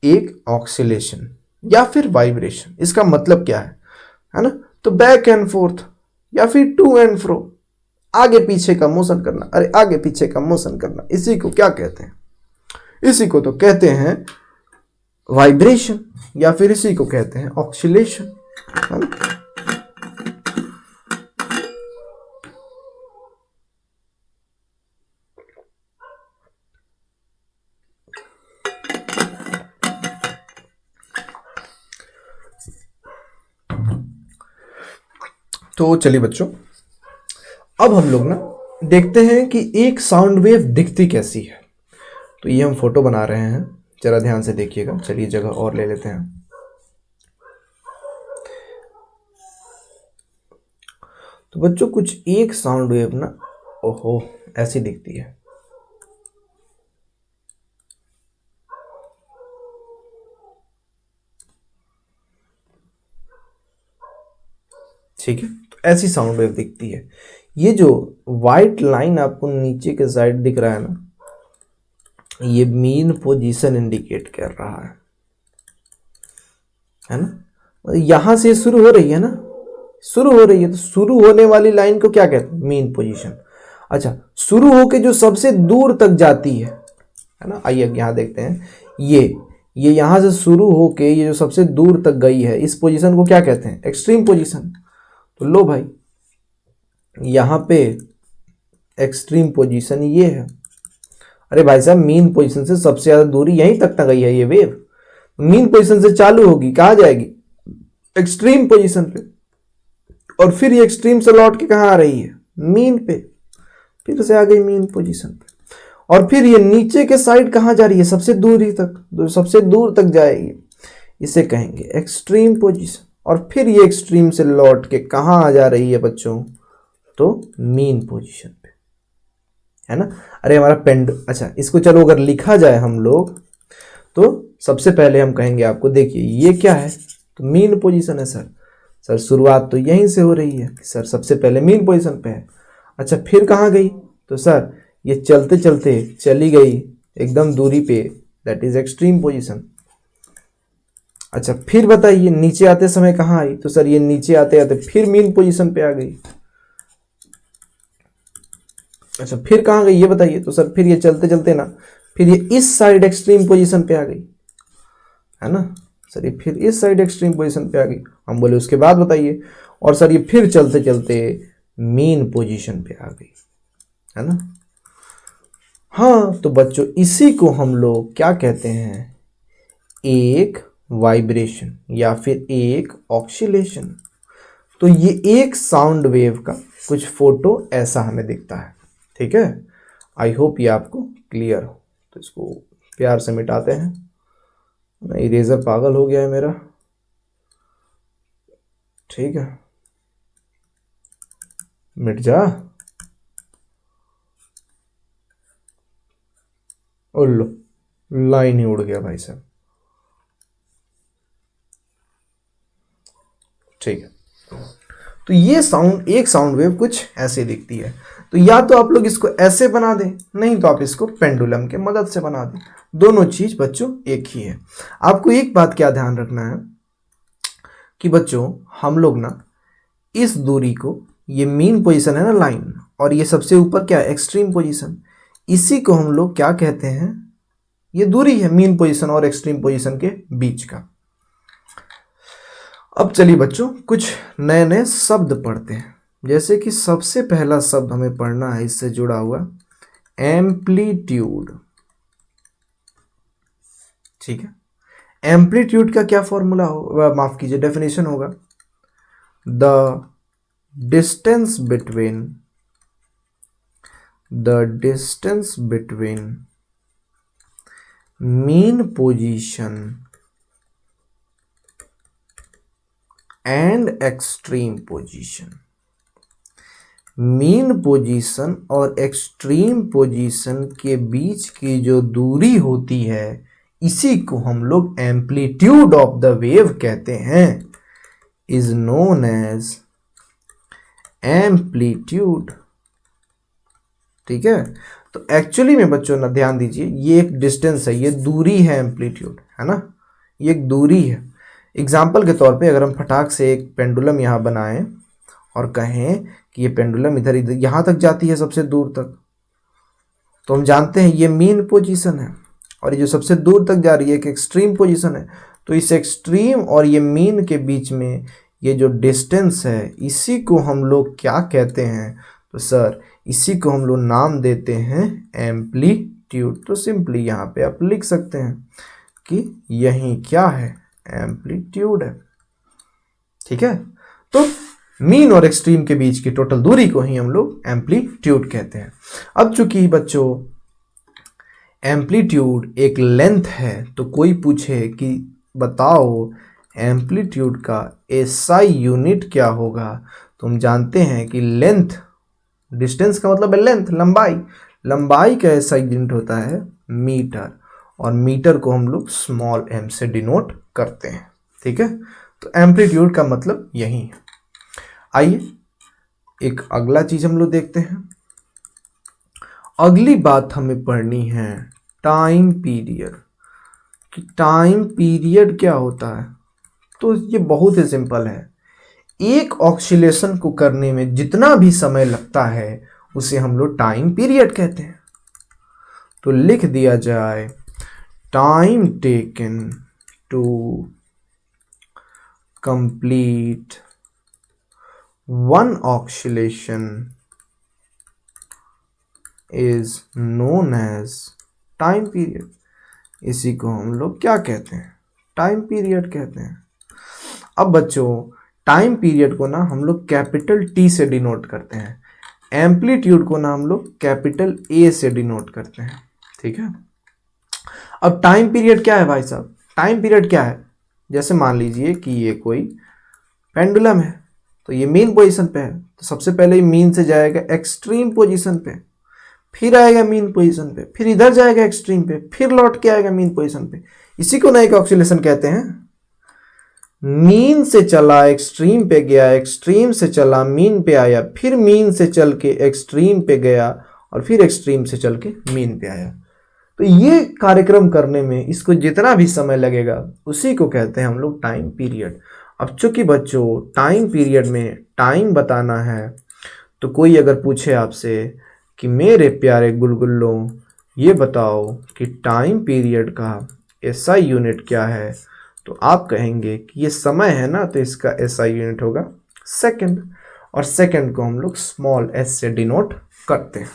एक ऑक्सीलेशन या फिर वाइब्रेशन, इसका मतलब क्या है ना। तो बैक एंड फोर्थ या फिर टू एंड फ्रो, आगे पीछे का मोशन करना, अरे आगे पीछे का मोशन करना, इसी को क्या कहते हैं, इसी को तो कहते हैं वाइब्रेशन, या फिर इसी को कहते हैं ऑक्सीलेशन, है ना। तो चलिए बच्चों, अब हम लोग ना देखते हैं कि एक साउंड वेव दिखती कैसी है। तो ये हम फोटो बना रहे हैं, जरा ध्यान से देखिएगा। चलिए जगह और ले लेते हैं। तो बच्चों कुछ एक साउंड वेव ना, ओहो, ऐसी दिखती है। ठीक है, तो ऐसी साउंड वेव दिखती है। ये जो व्हाइट लाइन आपको नीचे के साइड दिख रहा है ना, ये मीन पोजीशन इंडिकेट कर रहा है ना। यहां से शुरू हो रही है ना, शुरू हो रही है, तो शुरू होने वाली लाइन को क्या कहते हैं? Mean position. अच्छा, शुरू होके जो सबसे दूर तक जाती है ना, आइए यहाँ देखते हैं, ये यहाँ से शुरू होके ये जो सबसे दूर तक गई है, इस पोजीशन को क्या कहते हैं? Extreme position. तो लो भाई, यहाँ पे एक्सट्रीम पोजीशन ये है। अरे भाई साहब, मीन पोजीशन से सबसे ज्यादा दूरी यहीं तक गई है ये वेव। मीन पोजीशन से चालू होगी, कहाँ जाएगी? एक्सट्रीम पोजीशन पे, और फिर ये एक्सट्रीम से लौट के कहाँ आ रही है? मीन पे, फिर से आ गई मीन पोजीशन पे, और फिर ये नीचे के साइड कहाँ जा रही है? सबसे दूरी तक, सबसे दूर तक जाएगी, इसे कहेंगे एक्सट्रीम पोजीशन। और फिर ये एक्सट्रीम से लौट के कहाँ आ जा रही है बच्चों? तो मीन पोजीशन पे, है ना। अरे हमारा अच्छा, इसको चलो अगर लिखा जाए हम लोग, तो सबसे पहले हम कहेंगे आपको, देखिए ये क्या है? तो मीन पोजीशन है सर शुरुआत तो यहीं से हो रही है सर, सबसे पहले मीन पोजीशन पे है। अच्छा, फिर कहाँ गई? तो सर ये चलते चलते चली गई एकदम दूरी पे, दैट इज एक्सट्रीम पोजीशन। अच्छा, फिर बताइए नीचे आते समय कहाँ आई? तो सर ये नीचे आते आते फिर मीन पोजीशन पे आ गई। अच्छा, फिर कहाँ गई ये बताइए? तो सर फिर ये चलते चलते ना, फिर ये इस साइड एक्सट्रीम पोजीशन पे आ गई, है ना सर। ये फिर इस साइड एक्सट्रीम पोजीशन पे आ गई। हम बोले उसके बाद बताइए, और सर ये फिर चलते चलते मीन पोजीशन पे आ गई, है ना। हाँ, तो बच्चों इसी को हम लोग क्या कहते हैं? एक वाइब्रेशन या फिर एक ऑक्सीलेशन। तो ये एक साउंड वेव का कुछ फोटो ऐसा हमें दिखता है, ठीक है। आई होप ये आपको क्लियर हो। तो इसको प्यार से मिटाते हैं, इरेजर पागल हो गया है मेरा, ठीक है, मिट जा। लो, लाइन ही उड़ गया भाई साहब, ठीक है। तो ये एक साउंड वेव कुछ ऐसे दिखती है। तो या तो आप लोग इसको ऐसे बना दें, नहीं तो आप इसको पेंडुलम के मदद से बना दें। दोनों चीज बच्चों एक ही है। आपको एक बात क्या ध्यान रखना है कि बच्चों हम लोग ना इस दूरी को, ये मीन पोजीशन है ना लाइन, और ये सबसे ऊपर क्या है? Extreme position. इसी को हम लोग क्या कहते हैं? ये दूरी है मीन पोजीशन और एक्सट्रीम पोजीशन के बीच का। अब चलिए बच्चों कुछ नए नए शब्द पढ़ते हैं। जैसे कि सबसे पहला शब्द हमें पढ़ना है इससे जुड़ा हुआ, एम्पलीट्यूड, ठीक है। एम्पलीट्यूड का क्या फॉर्मूला होगा? माफ कीजिए, डेफिनेशन होगा, the distance between mean position and extreme position. Mean position और एक्सट्रीम पोजीशन के बीच की जो दूरी होती है, इसी को हम लोग एम्पलीट्यूड ऑफ द वेव कहते हैं, इज नोन एज एम्पलीट्यूड, ठीक है। तो एक्चुअली में बच्चों ना ध्यान दीजिए, ये एक डिस्टेंस है, ये दूरी है, एम्पलीट्यूड है ना, ये एक दूरी है। एग्जाम्पल के तौर पे अगर हम फटाक से एक पेंडुलम यहाँ बनाएं और कहें कि ये पेंडुलम इधर इधर यहाँ तक जाती है सबसे दूर तक, तो हम जानते हैं ये मीन पोजीशन है, और ये जो सबसे दूर तक जा रही है एक एक्सट्रीम पोजीशन है। तो इस एक्सट्रीम और ये मीन के बीच में ये जो डिस्टेंस है, इसी को हम लोग क्या कहते हैं? तो सर इसी को हम लोग नाम देते हैं एम्पलीट्यूड। तो सिंपली यहाँ पे आप लिख सकते हैं कि यही क्या है? एम्पलीट्यूड है, ठीक है। तो मीन और एक्सट्रीम के बीच की टोटल दूरी को ही हम लोग एम्पलीट्यूड कहते हैं। अब चूंकि बच्चों एम्पलीट्यूड एक लेंथ है, तो कोई पूछे कि बताओ एम्पलीट्यूड का एसआई यूनिट क्या होगा, तो हम जानते हैं कि लेंथ, डिस्टेंस का मतलब है लेंथ, लंबाई का एसआई यूनिट होता है मीटर, और मीटर को हम लोग स्मॉल m से डिनोट करते हैं, ठीक है। तो एम्पलीट्यूड का मतलब यही है। आइए एक अगला चीज हम लोग देखते हैं। अगली बात हमें पढ़नी है टाइम पीरियड, कि टाइम पीरियड क्या होता है। तो ये बहुत ही सिंपल है, एक ऑक्सीलेशन को करने में जितना भी समय लगता है उसे हम लोग टाइम पीरियड कहते हैं। तो लिख दिया जाए time taken to complete one oscillation is known as time period. इसी को हम लोग क्या कहते हैं? टाइम पीरियड कहते हैं। अब बच्चों टाइम पीरियड को ना हम लोग कैपिटल टी से डिनोट करते हैं, एम्पलीट्यूड को ना हम लोग कैपिटल ए से डिनोट करते हैं। ठीक है। अब टाइम पीरियड क्या है भाई साहब? टाइम पीरियड क्या है? जैसे मान लीजिए कि ये कोई पेंडुलम है, तो ये मीन पोजीशन पे है, तो सबसे पहले ये मीन से जाएगा एक्सट्रीम पोजीशन पे, फिर आएगा मीन पोजीशन पे, फिर इधर जाएगा एक्सट्रीम पे, फिर लौट के आएगा मीन पोजीशन पे। इसी को ना एक ऑक्सीलेशन कहते हैं। मीन से चला एक्सट्रीम पे गया, एक्सट्रीम से चला मीन पे आया, फिर मीन से चल के एक्सट्रीम पे गया और फिर एक्सट्रीम से चल के मीन पे आया। तो ये कार्यक्रम करने में इसको जितना भी समय लगेगा उसी को कहते हैं हम लोग टाइम पीरियड। अब चूंकि बच्चों टाइम पीरियड में टाइम बताना है, तो कोई अगर पूछे आपसे कि मेरे प्यारे गुलगुल्लों ये बताओ कि टाइम पीरियड का एसआई यूनिट क्या है, तो आप कहेंगे कि ये समय है ना, तो इसका एसआई यूनिट होगा सेकंड, और सेकंड को हम लोग स्मॉल एस से डिनोट करते हैं।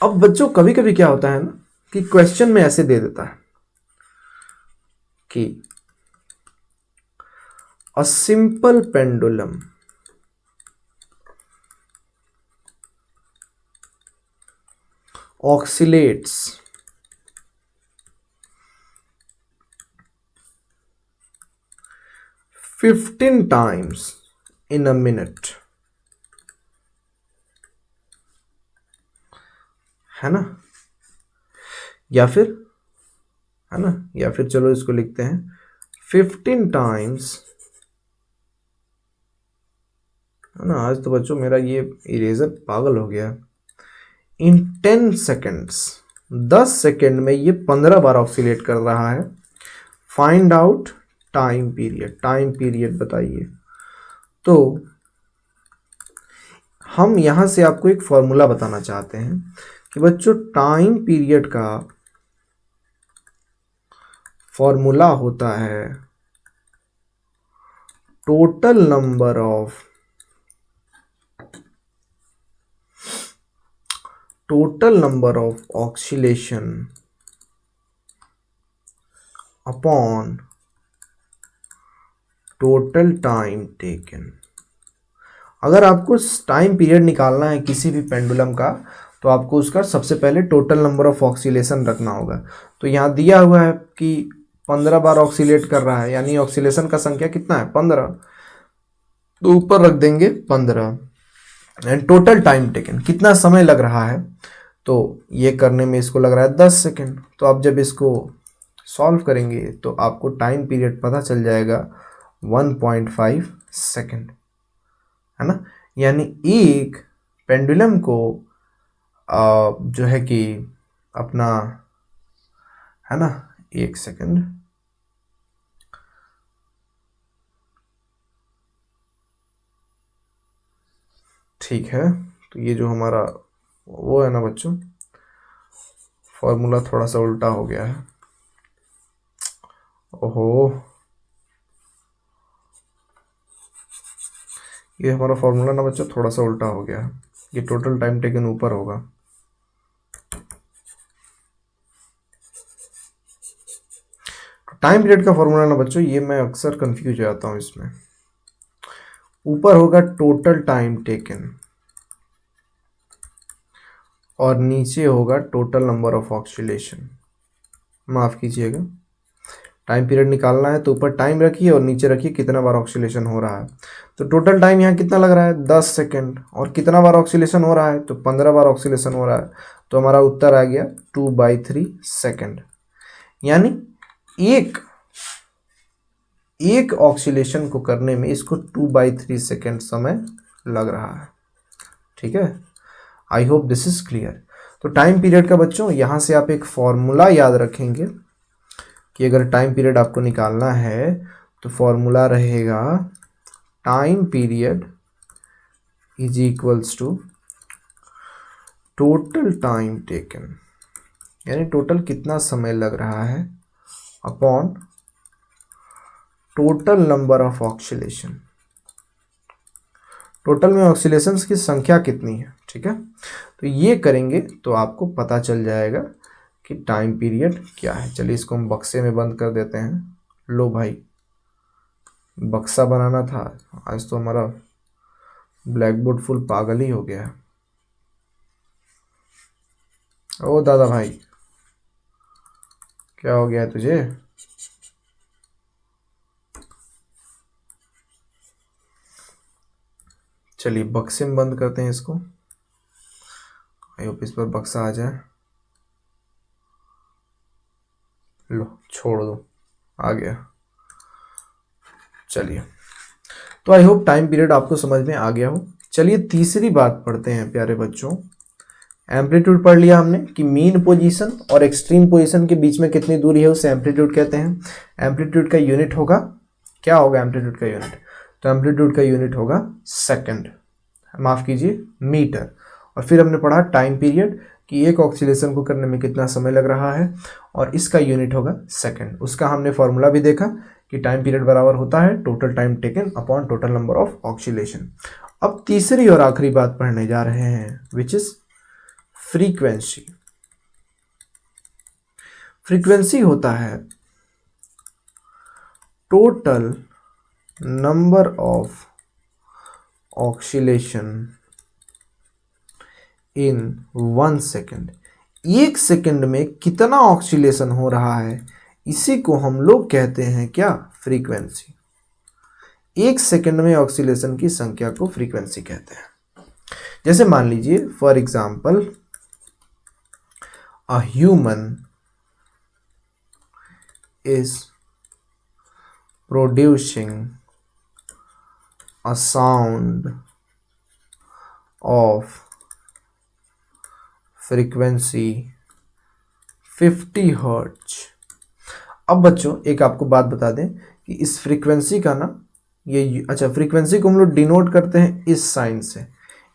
अब बच्चों कभी कभी क्या होता है ना कि क्वेश्चन में ऐसे दे देता है कि a simple pendulum oscillates 15 times in a minute, है ना? या फिर है ना, या फिर चलो इसको लिखते हैं 15 टाइम्स, है ना? आज तो बच्चों मेरा ये इरेजर पागल हो गया। इन 10 सेकेंड्स, 10 सेकेंड में ये 15 बार ऑक्सीलेट कर रहा है। Find out time period, time period बताइए। तो हम यहां से आपको एक फॉर्मूला बताना चाहते हैं कि बच्चों टाइम पीरियड का फॉर्मूला होता है total number of oscillation upon total time taken. अगर आपको टाइम पीरियड निकालना है किसी भी पेंडुलम का, तो आपको उसका सबसे पहले टोटल नंबर ऑफ ऑक्सीलेशन रखना होगा। तो यहाँ दिया हुआ है कि 15 बार ऑक्सीलेट कर रहा है, यानी ऑक्सीलेशन का संख्या कितना है? 15। तो ऊपर रख देंगे 15। एंड टोटल टाइम टेकन, कितना समय लग रहा है? तो ये करने में इसको लग रहा है 10 सेकेंड। तो आप जब इसको सॉल्व करेंगे तो आपको टाइम पीरियड पता चल जाएगा 1.5 सेकेंड, है ना? यानी एक पेंडुलम को जो है कि अपना, है ना, 1 सेकेंड, ठीक है। तो ये जो हमारा वो है ना बच्चों, फॉर्मूला थोड़ा सा उल्टा हो गया है। ओहो, ये हमारा फॉर्मूला ना बच्चों थोड़ा सा उल्टा हो गया है। ये टोटल टाइम टेकन ऊपर होगा। टाइम पीरियड का फॉर्मूला ना बच्चों, ये मैं अक्सर कंफ्यूज हो जाता हूँ इसमें। ऊपर होगा टोटल टाइम टेकन और नीचे होगा टोटल नंबर ऑफ ऑक्सीलेशन। माफ कीजिएगा, टाइम पीरियड निकालना है तो ऊपर टाइम रखिए और नीचे रखिए कितना बार ऑक्सीलेशन हो रहा है। तो टोटल टाइम यहाँ कितना लग रहा है? 10 सेकेंड। और कितना बार ऑक्सीलेशन हो रहा है? तो 15 बार ऑक्सीलेशन हो रहा है। तो हमारा उत्तर आ गया 2/3 सेकेंड। यानी एक ऑक्सीलेशन को करने में इसको 2/3 सेकेंड समय लग रहा है। ठीक है, I hope this is clear. तो टाइम पीरियड का बच्चों यहाँ से आप एक फॉर्मूला याद रखेंगे कि अगर टाइम पीरियड आपको निकालना है तो फॉर्मूला रहेगा time period is equals to total time taken, यानी टोटल कितना समय लग रहा है upon total number of oscillation, total में ऑक्सीलेशंस की संख्या कितनी है। ठीक है, तो ये करेंगे तो आपको पता चल जाएगा कि टाइम पीरियड क्या है। चलिए इसको हम बक्से में बंद कर देते हैं। लो भाई, बक्सा बनाना था, आज तो हमारा ब्लैक बोर्ड फुल पागल ही हो गया है। ओ दादा भाई, क्या हो गया है तुझे? चलिए बक्से में बंद करते हैं इसको। आई होप इस पर बक्सा आ जाए। लो छोड़ दो, आ गया। चलिए, तो आई होप टाइम पीरियड आपको समझ में आ गया हो। चलिए तीसरी बात पढ़ते हैं प्यारे बच्चों। एम्पलीट्यूड पढ़ लिया हमने कि मीन पोजीशन और एक्सट्रीम पोजीशन के बीच में कितनी दूरी है, उसे एम्पलीट्यूड कहते हैं। एम्पलीट्यूड का यूनिट होगा, क्या होगा एम्पलीट्यूड का यूनिट? तो एम्पलीट्यूड का यूनिट होगा सेकंड, माफ कीजिए मीटर। और फिर हमने पढ़ा टाइम पीरियड कि एक ऑक्सीलेशन को करने में कितना समय लग रहा है, और इसका यूनिट होगा सेकंड। उसका हमने फॉर्मूला भी देखा कि टाइम पीरियड बराबर होता है total time taken upon total number of oscillation. अब तीसरी और आखिरी बात पढ़ने जा रहे हैं, विच इज फ्रीक्वेंसी। फ्रीक्वेंसी होता है total number of oscillation in 1 second. एक सेकेंड में कितना ऑक्सीलेशन हो रहा है, इसी को हम लोग कहते हैं क्या? फ्रीक्वेंसी। एक सेकेंड में ऑक्सीलेशन की संख्या को फ्रीक्वेंसी कहते हैं। जैसे मान लीजिए for example a human is producing a sound of frequency 50 hertz. अब बच्चों एक आपको बात बता दें कि इस फ्रीक्वेंसी का ना ये अच्छा, फ्रीक्वेंसी को हम लोग डिनोट करते हैं इस साइन से।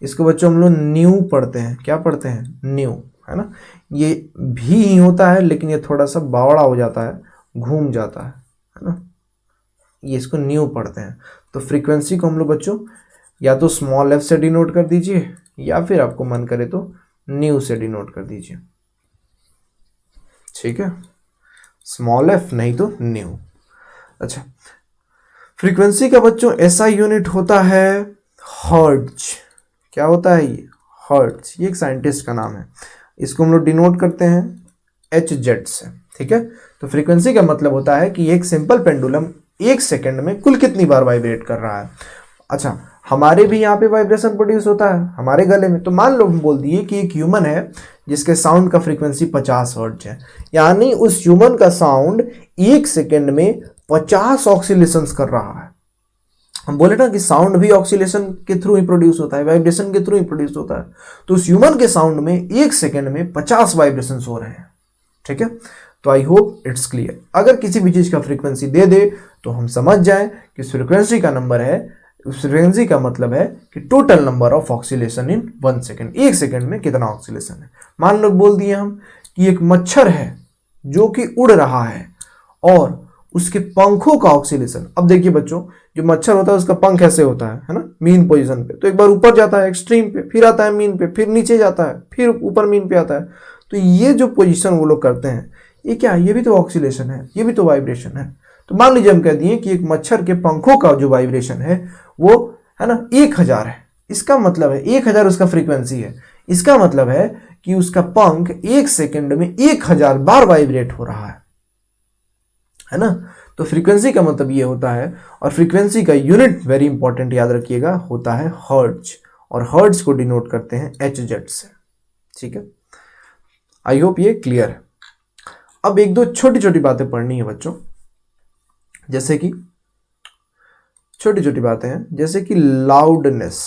इसको बच्चों हम लोग न्यू पढ़ते हैं। क्या पढ़ते हैं? न्यू, है ना। ये भी ही होता है लेकिन ये थोड़ा सा बावड़ा हो जाता है, घूम जाता है ना। ये इसको न्यू पढ़ते हैं। तो फ्रीक्वेंसी को हम लोग बच्चों या तो स्मॉल एफ से डिनोट कर दीजिए, या फिर आपको मन करे तो न्यू से डिनोट कर दीजिए। ठीक है, स्मॉल एफ नहीं तो न्यू। अच्छा, फ्रीक्वेंसी का बच्चों ऐसा यूनिट होता है हर्ट्ज। क्या होता है ये? हर्ट्ज। ये एक साइंटिस्ट का नाम है। इसको हम लोग डिनोट करते हैं एच जेड से। ठीक है, तो फ्रीक्वेंसी का मतलब होता है कि एक सिंपल पेंडुलम एक सेकंड में कुल कितनी बार वाइब्रेट कर रहा है। अच्छा, हमारे भी यहाँ पे वाइब्रेशन प्रोड्यूस होता है हमारे गले में। तो मान लो हम बोल दिए कि एक ह्यूमन है जिसके साउंड का फ्रीक्वेंसी 50 हर्ट्ज है, यानी उस ह्यूमन का साउंड एक सेकंड में 50 ऑक्सीलेशंस कर रहा है। हम बोले ना कि साउंड भी ऑक्सीलेशन के थ्रू ही प्रोड्यूस होता है, वाइब्रेशन के थ्रू ही प्रोड्यूस होता है। तो उस ह्यूमन के साउंड में एक सेकंड में 50 वाइब्रेशन हो रहे हैं। ठीक है, तो आई होप इट्स क्लियर। अगर किसी भी चीज का फ्रीक्वेंसी दे दे तो हम समझ जाएं कि फ्रीक्वेंसी का नंबर है, फ्रीक्वेंसी का मतलब है कि total number of oscillation in 1 second. एक सेकंड में कितना ऑक्सीलेशन है। मान लो बोल दिए हम कि एक मच्छर है जो कि उड़ रहा है और उसके पंखों का ऑक्सीलेशन। अब देखिए बच्चों, जो मच्छर होता है उसका पंख ऐसे होता है ना, मीन पोजीशन पे। तो एक बार ऊपर जाता है एक्सट्रीम पे, फिर आता है मीन पे, फिर नीचे जाता है, फिर ऊपर मीन पे आता है। तो ये जो पोजीशन वो लोग करते हैं, ये क्या है? ये भी तो ऑक्सीलेशन है, ये भी तो वाइब्रेशन है। तो मान लीजिए हम कह दिए कि एक मच्छर के पंखों का जो वाइब्रेशन है वो है ना 1000 है। इसका मतलब है 1000 उसका फ्रीक्वेंसी है। इसका मतलब है कि उसका पंख एक सेकंड में 1000 बार वाइब्रेट हो रहा है ना। तो फ्रीक्वेंसी का मतलब ये होता है, और फ्रीक्वेंसी का यूनिट वेरी इंपॉर्टेंट याद रखिएगा होता है हर्ट्ज, और हर्ट्ज को डिनोट करते हैं एच जेड से। ठीक है, आई होप ये क्लियर है। अब एक दो छोटी छोटी बातें पढ़नी है बच्चों, जैसे कि छोटी छोटी बातें हैं, जैसे कि लाउडनेस,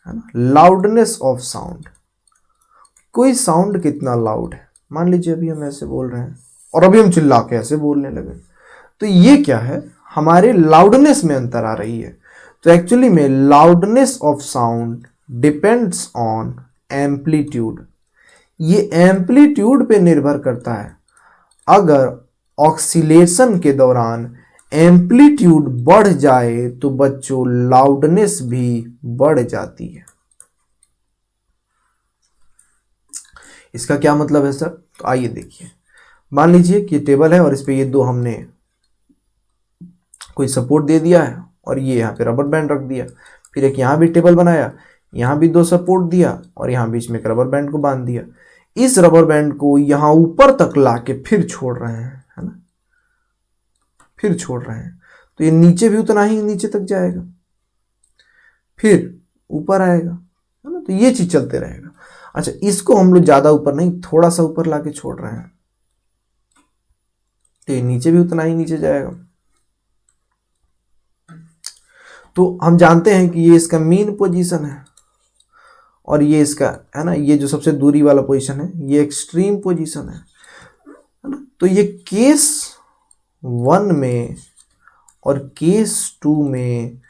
है ना, लाउडनेस ऑफ साउंड। कोई साउंड कितना लाउड है। मान लीजिए अभी हम ऐसे बोल रहे हैं और अभी हम चिल्ला के ऐसे बोलने लगे, तो ये क्या है? हमारे लाउडनेस में अंतर आ रही है। तो एक्चुअली में loudness of sound depends on amplitude. ये एम्पलीट्यूड पे निर्भर करता है। अगर ऑक्सीलेशन के दौरान एम्पलीट्यूड बढ़ जाए तो बच्चों लाउडनेस भी बढ़ जाती है। इसका क्या मतलब है सर? तो आइए देखिए, मान लीजिए कि टेबल है और इस पे ये दो हमने कोई सपोर्ट दे दिया है और ये यहाँ पे रबर बैंड रख दिया, फिर एक यहाँ भी टेबल बनाया, यहाँ भी दो सपोर्ट दिया और यहाँ बीच में एक रबर बैंड को बांध दिया। इस रबर बैंड को यहाँ ऊपर तक लाके फिर छोड़ रहे हैं, है ना, फिर छोड़ रहे हैं, तो ये नीचे भी उतना ही नीचे तक जाएगा, फिर ऊपर आएगा, है ना। तो ये चीज चलते रहेगा। अच्छा, इसको हम लोग ज्यादा ऊपर नहीं, थोड़ा सा ऊपर लाके छोड़ रहे हैं, तो ये नीचे भी उतना ही नीचे जाएगा। तो हम जानते हैं कि ये इसका मीन पोजीशन है और ये इसका, है ना, ये जो सबसे दूरी वाला पोजीशन है ये एक्सट्रीम पोजीशन है ना। तो ये केस 1 में और केस 2 में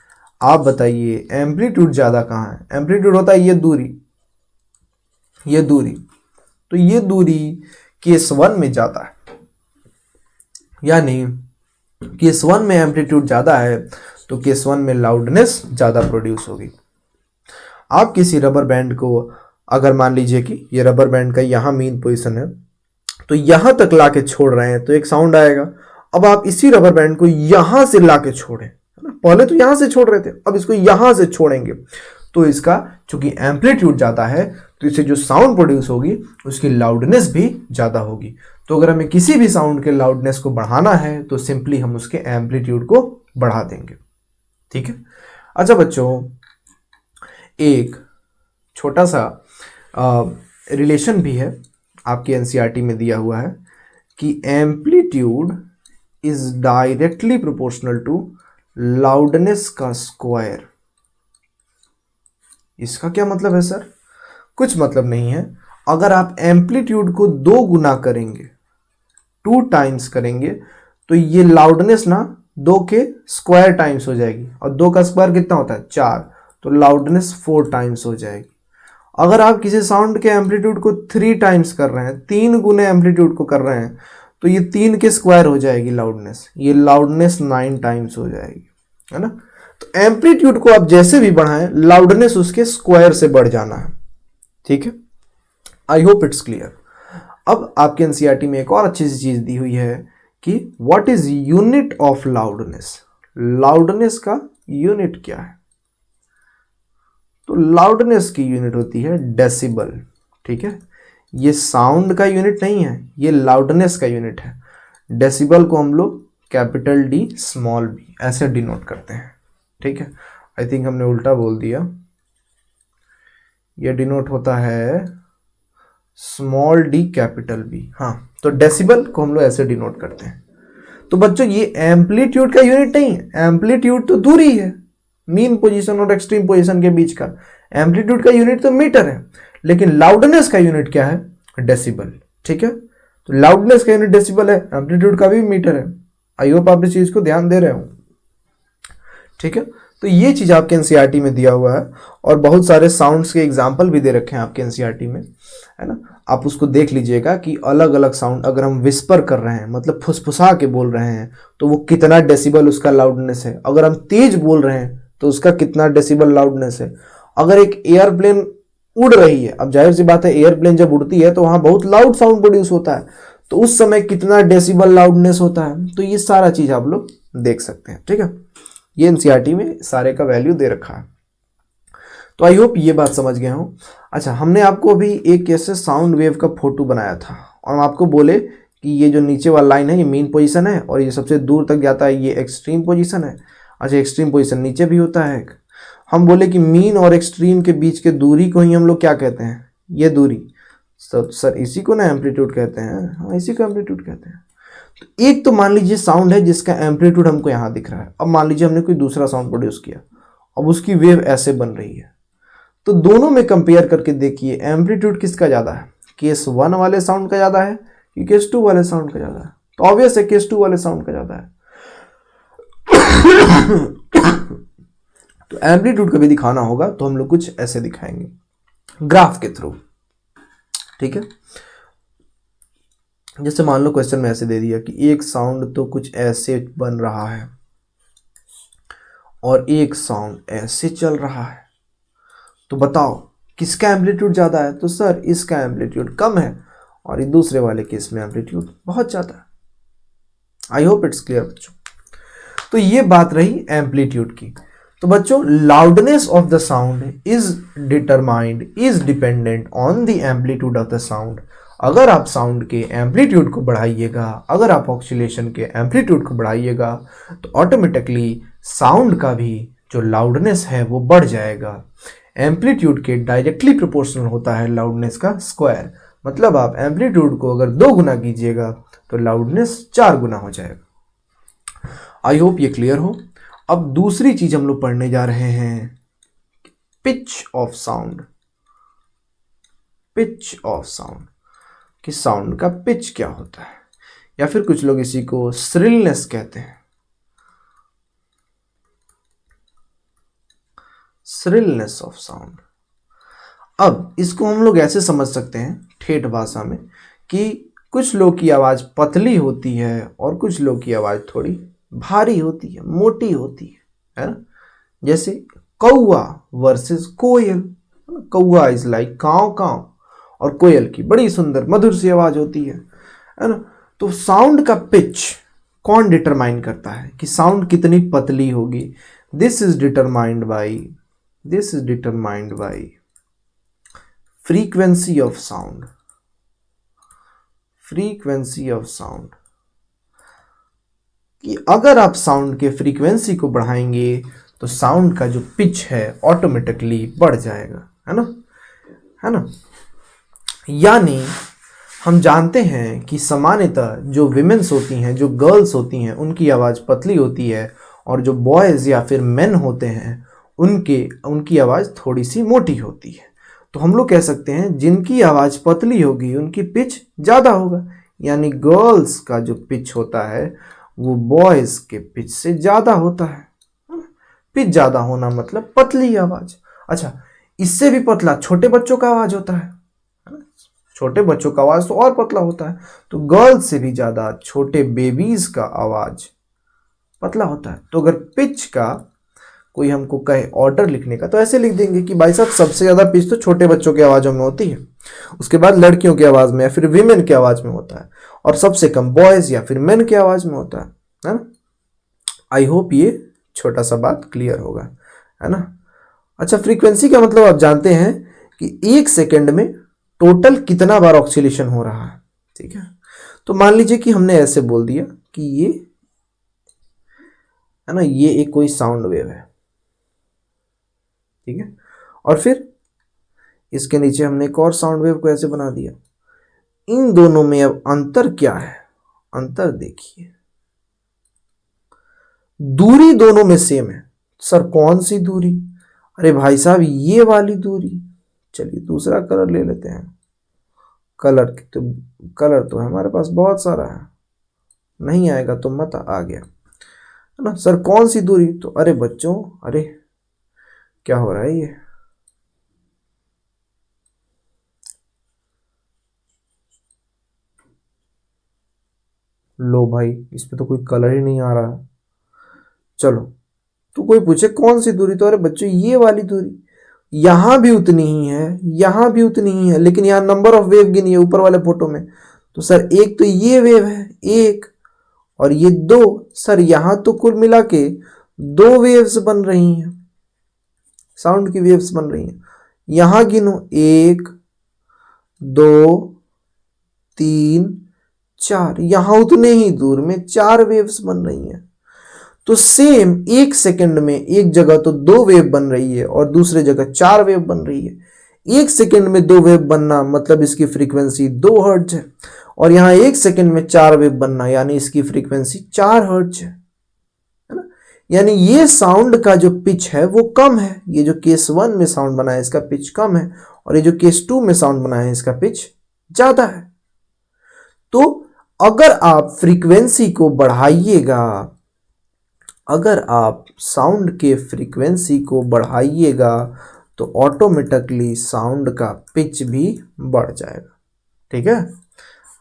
आप बताइए एम्पलीट्यूड ज्यादा कहाँ है? एम्पलीट्यूड होता है ये दूरी, ये दूरी, तो ये दूरी केस 1 में ज्यादा है, यानी केस 1 में एम्पलीट्यूड ज्यादा है तो केस 1 में लाउडनेस ज्यादा प्रोड्यूस होगी। आप किसी रबर बैंड को अगर मान लीजिए कि ये रबर बैंड का यहाँ मीन पोजीशन है, तो यहां तक लाके छोड़ रहे हैं तो एक साउंड आएगा। अब आप इसी रबर बैंड को यहां से लाके छोड़ें, है ना, पहले तो यहां से छोड़ रहे थे, अब इसको यहां से छोड़ेंगे तो इसका चूंकि एम्पलीट्यूड ज्यादा है तो इससे जो साउंड प्रोड्यूस होगी उसकी लाउडनेस भी ज्यादा होगी। तो अगर हमें किसी भी साउंड के लाउडनेस को बढ़ाना है तो सिंपली हम उसके एम्पलीट्यूड को बढ़ा देंगे। ठीक है। अच्छा बच्चों, एक छोटा सा रिलेशन भी है आपके एनसीईआरटी में दिया हुआ है कि amplitude is directly proportional to loudness का स्क्वायर। इसका क्या मतलब है सर? कुछ मतलब नहीं है। अगर आप एम्पलीट्यूड को 2 गुना करेंगे, 2 टाइम्स करेंगे, तो ये लाउडनेस ना 2 के स्क्वायर टाइम्स हो जाएगी, और 2 का स्क्वायर कितना होता है? 4, तो लाउडनेस 4 टाइम्स हो जाएगी। अगर आप किसी साउंड के एम्पलीट्यूड को 3 टाइम्स कर रहे हैं, 3 गुने एम्पलीट्यूड को कर रहे हैं, तो ये 3 के स्क्वायर हो जाएगी लाउडनेस, ये लाउडनेस 9 टाइम्स हो जाएगी, है ना। तो एम्पलीट्यूड को आप जैसे भी बढ़ाएं, लाउडनेस उसके स्क्वायर से बढ़ जाना है। ठीक है, आई होप इट्स क्लियर। अब आपके एनसीईआरटी में एक और अच्छी सी चीज दी हुई है कि what is unit of loudness. Loudness का यूनिट क्या है? तो लाउडनेस की यूनिट होती है डेसिबल। ठीक है, ये साउंड का यूनिट नहीं है, ये लाउडनेस का यूनिट है। डेसिबल को हम लोग कैपिटल डी स्मॉल बी ऐसे डिनोट करते हैं। ठीक है, आई थिंक हमने उल्टा बोल दिया, ये डिनोट होता है स्मॉल डी कैपिटल बी। हाँ, तो डेसिबल को हम लोग ऐसे डिनोट करते हैं। तो बच्चों ये एम्पलीट्यूड का यूनिट नहीं है, एम्पलीट्यूड तो दूरी है मीन पोजीशन और एक्सट्रीम पोजीशन के बीच का। एम्पलीट्यूड का यूनिट तो मीटर है, लेकिन लाउडनेस का यूनिट क्या है? डेसिबल। ठीक है, तो लाउडनेस का यूनिट डेसिबल है, एम्पलीट्यूड का भी मीटर है। आई होप आप इस चीज को ध्यान दे रहे हो। ठीक है, तो ये चीज आपके एनसीईआरटी में दिया हुआ है और बहुत सारे साउंड्स के एग्जाम्पल भी दे रखे हैं आपके एनसीईआरटी में, है ना। आप उसको देख लीजिएगा कि अलग अलग साउंड, अगर हम विस्पर कर रहे हैं मतलब फुसफुसा के बोल रहे हैं तो वो कितना डेसिबल उसका लाउडनेस है। अगर हम तेज बोल रहे हैं तो उसका कितना डेसिबल लाउडनेस है। अगर एक एयरप्लेन उड़ रही है, अब जाहिर सी बात है एयरप्लेन जब उड़ती है तो वहां बहुत लाउड साउंड प्रोड्यूस होता है, तो उस समय कितना डेसिबल लाउडनेस होता है। तो ये सारा चीज आप लोग देख सकते हैं। ठीक है, ये एनसीईआरटी में सारे का वैल्यू दे रखा है। तो आई होप ये बात समझ गए हो। अच्छा, हमने आपको अभी एक ऐसे साउंड वेव का फोटो बनाया था और हम आपको बोले कि ये जो नीचे वाला लाइन है ये मीन पोजीशन है और ये सबसे दूर तक जाता है ये एक्सट्रीम पोजीशन है। अच्छा, एक्सट्रीम पोजीशन नीचे भी होता है एक। हम बोले कि मीन और एक्सट्रीम के बीच के दूरी को ही हम लोग क्या कहते हैं? ये दूरी। सर इसी को ना एम्पलीट्यूड कहते हैं। हाँ, इसी को एम्पलीट्यूड कहते हैं। तो एक तो मान लीजिए साउंड है जिसका एम्पलीट्यूड हमको यहाँ दिख रहा है। अब मान लीजिए हमने कोई दूसरा साउंड प्रोड्यूस किया, अब उसकी वेव ऐसे बन रही है, तो दोनों में कंपेयर करके देखिए एम्पलीट्यूड किसका ज़्यादा है? केस 1 वाले साउंड का ज़्यादा है कि केस 2 वाले साउंड का ज़्यादा है? तो ऑब्वियस है केस 2 वाले साउंड का ज़्यादा है। तो एम्पलीट्यूड कभी दिखाना होगा तो हम लोग कुछ ऐसे दिखाएंगे, ग्राफ के थ्रू। ठीक है, जैसे मान लो क्वेश्चन में ऐसे दे दिया कि एक साउंड तो कुछ ऐसे बन रहा है और एक साउंड ऐसे चल रहा है, तो बताओ किसका एम्पलीट्यूड ज़्यादा है? तो सर इसका एम्पलीट्यूड कम है और ये दूसरे वाले केस में एम्पलीट्यूड बहुत ज़्यादा है। आई होप इट्स क्लियर बच्चों। तो ये बात रही एम्पलीट्यूड की। तो बच्चों loudness of the sound is dependent on the amplitude of the sound. अगर आप साउंड के एम्पलीट्यूड को बढ़ाइएगा, अगर आप ऑक्सीलेशन के एम्पलीट्यूड को बढ़ाइएगा, तो ऑटोमेटिकली साउंड का भी जो लाउडनेस है वो बढ़ जाएगा। एम्पलीट्यूड के डायरेक्टली प्रोपोर्शनल होता है लाउडनेस का स्क्वायर। मतलब आप एम्पलीट्यूड को अगर 2 गुना कीजिएगा तो लाउडनेस 4 गुना हो जाएगा। आई होप ये क्लियर हो। अब दूसरी चीज हम लोग पढ़ने जा रहे हैं, pitch of sound. Pitch of sound, कि साउंड का पिच क्या होता है, या फिर कुछ लोग इसी को श्रिलनेस कहते हैं। Shrillness of sound. अब इसको हम लोग ऐसे समझ सकते हैं ठेठ भाषा में कि कुछ लोग की आवाज पतली होती है और कुछ लोग की आवाज थोड़ी भारी होती है, मोटी होती है ना। जैसे कौआ वर्सेस कोयल। कौआ इज लाइक काव काव, और कोयल की बड़ी सुंदर मधुर सी आवाज होती है ना। तो साउंड का पिच कौन डिटरमाइन करता है कि साउंड कितनी पतली होगी? This is determined by frequency of sound. Frequency of sound, कि अगर आप साउंड के फ्रीक्वेंसी को बढ़ाएंगे तो साउंड का जो पिच है ऑटोमेटिकली बढ़ जाएगा, है ना। यानी हम जानते हैं कि सामान्यतः जो विमेन्स होती हैं, जो गर्ल्स होती हैं, उनकी आवाज़ पतली होती है, और जो बॉयज़ या फिर मेन होते हैं उनकी आवाज़ थोड़ी सी मोटी होती है। तो हम लोग कह सकते हैं जिनकी आवाज़ पतली होगी उनकी पिच ज़्यादा होगा। यानी गर्ल्स का जो पिच होता है वो बॉयज़ के पिच से ज़्यादा होता है। पिच ज़्यादा होना मतलब पतली आवाज़। अच्छा, इससे भी पतला छोटे बच्चों का आवाज़ होता है। छोटे बच्चों का आवाज़ तो और पतला होता है। तो गर्ल्स से भी ज़्यादा छोटे बेबीज़ का आवाज़ पतला होता है। तो अगर पिच का कोई हमको कहे ऑर्डर लिखने का, तो ऐसे लिख देंगे कि भाई साहब सबसे ज़्यादा पिच तो छोटे बच्चों की आवाज़ों में होती है, उसके बाद लड़कियों की आवाज़ में या फिर विमेन की आवाज़ में होता है, और सबसे कम बॉयज़ या फिर मेन की आवाज़ में होता है ना। आई होप ये छोटा सा बात क्लियर होगा, है ना। अच्छा, फ्रीक्वेंसी का मतलब आप जानते हैं कि 1 सेकेंड में टोटल कितना बार ऑक्सीलेशन हो रहा है। ठीक है, तो मान लीजिए कि हमने ऐसे बोल दिया कि ये है ना, ये एक कोई साउंड वेव है। ठीक है, और फिर इसके नीचे हमने एक और साउंड वेव को ऐसे बना दिया। इन दोनों में अब अंतर क्या है? अंतर देखिए, दूरी दोनों में सेम है। सर कौन सी दूरी? अरे भाई साहब ये वाली दूरी। चलिए दूसरा कलर ले लेते हैं। कलर तो हमारे पास बहुत सारा है, नहीं आएगा तो मत, आ गया है ना। सर कौन सी दूरी? तो अरे बच्चों, अरे क्या हो रहा है ये? लो भाई, इस पे तो कोई कलर ही नहीं आ रहा। चलो, तो कोई पूछे कौन सी दूरी, तो अरे बच्चों ये वाली दूरी। यहां भी उतनी ही है, यहां भी उतनी ही है, लेकिन यहां नंबर ऑफ वेव गिनी है ऊपर वाले फोटो में। तो सर एक तो ये वेव है एक, और ये 2। सर यहां तो कुल मिला के 2 वेव्स बन रही हैं, साउंड की वेव्स बन रही हैं। यहां गिनो 1 2 3 4, यहां उतने ही दूर में 4 वेव्स बन रही हैं। तो सेम 1 सेकंड में एक जगह तो 2 वेव बन रही है और दूसरे जगह 4 वेव बन रही है। 1 सेकंड में 2 वेव बनना मतलब इसकी फ्रीक्वेंसी 2 हर्ट्ज है, और यहां 1 सेकंड में 4 वेव बनना यानी इसकी फ्रीक्वेंसी 4 हर्ट्ज है ना। यानी ये साउंड का जो पिच है वो कम है। ये जो केस 1 में साउंड बना है इसका पिच कम है, और ये जो केस 2 में साउंड बना है इसका पिच ज्यादा है। तो अगर आप फ्रीक्वेंसी को बढ़ाइएगा अगर आप साउंड के फ्रीक्वेंसी को बढ़ाइएगा तो ऑटोमेटिकली साउंड का पिच भी बढ़ जाएगा। ठीक है,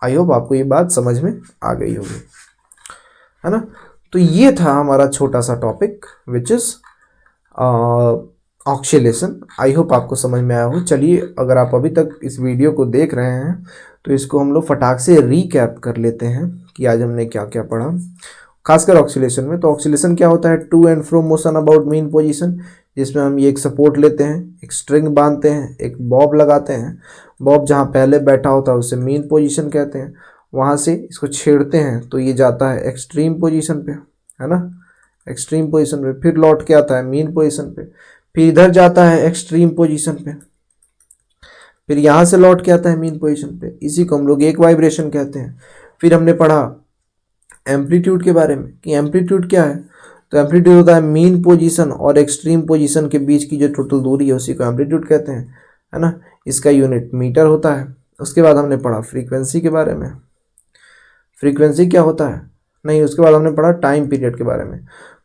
आई होप आपको ये बात समझ में आ गई होगी, है ना। तो ये था हमारा छोटा सा topic which is oscillation. I hope आपको समझ में आया हो। चलिए, अगर आप अभी तक इस वीडियो को देख रहे हैं तो इसको हम लोग फटाक से रीकैप कर लेते हैं कि आज हमने क्या क्या पढ़ा, खासकर ऑक्सीलेशन में। तो ऑक्सीलेशन क्या होता है? To and fro motion about mean position, जिसमें हम ये एक सपोर्ट लेते हैं, एक स्ट्रिंग बांधते हैं, एक बॉब लगाते हैं। बॉब जहाँ पहले बैठा होता है उसे मीन पोजीशन कहते हैं। वहाँ से इसको छेड़ते हैं तो ये जाता है एक्सट्रीम पोजीशन पे, है ना, एक्सट्रीम पोजीशन पे। फिर लौट के आता है मीन पोजीशन पे, फिर इधर जाता है एक्सट्रीम पोजीशन पे, फिर यहाँ से लौट के आता है मीन पोजीशन पे। इसी को हम लोग एक वाइब्रेशन कहते हैं। फिर हमने पढ़ा एम्पलीट्यूड के बारे में कि एम्पलीट्यूड क्या है। तो एम्पलीट्यूड होता है मीन पोजीशन और एक्सट्रीम पोजीशन के बीच की जो टोटल दूरी है उसी को एम्पलीट्यूड कहते हैं, है ना। इसका यूनिट मीटर होता है। उसके बाद हमने पढ़ा फ्रीक्वेंसी के बारे में। फ्रीक्वेंसी क्या होता है? नहीं, उसके बाद हमने पढ़ा टाइम पीरियड के बारे में।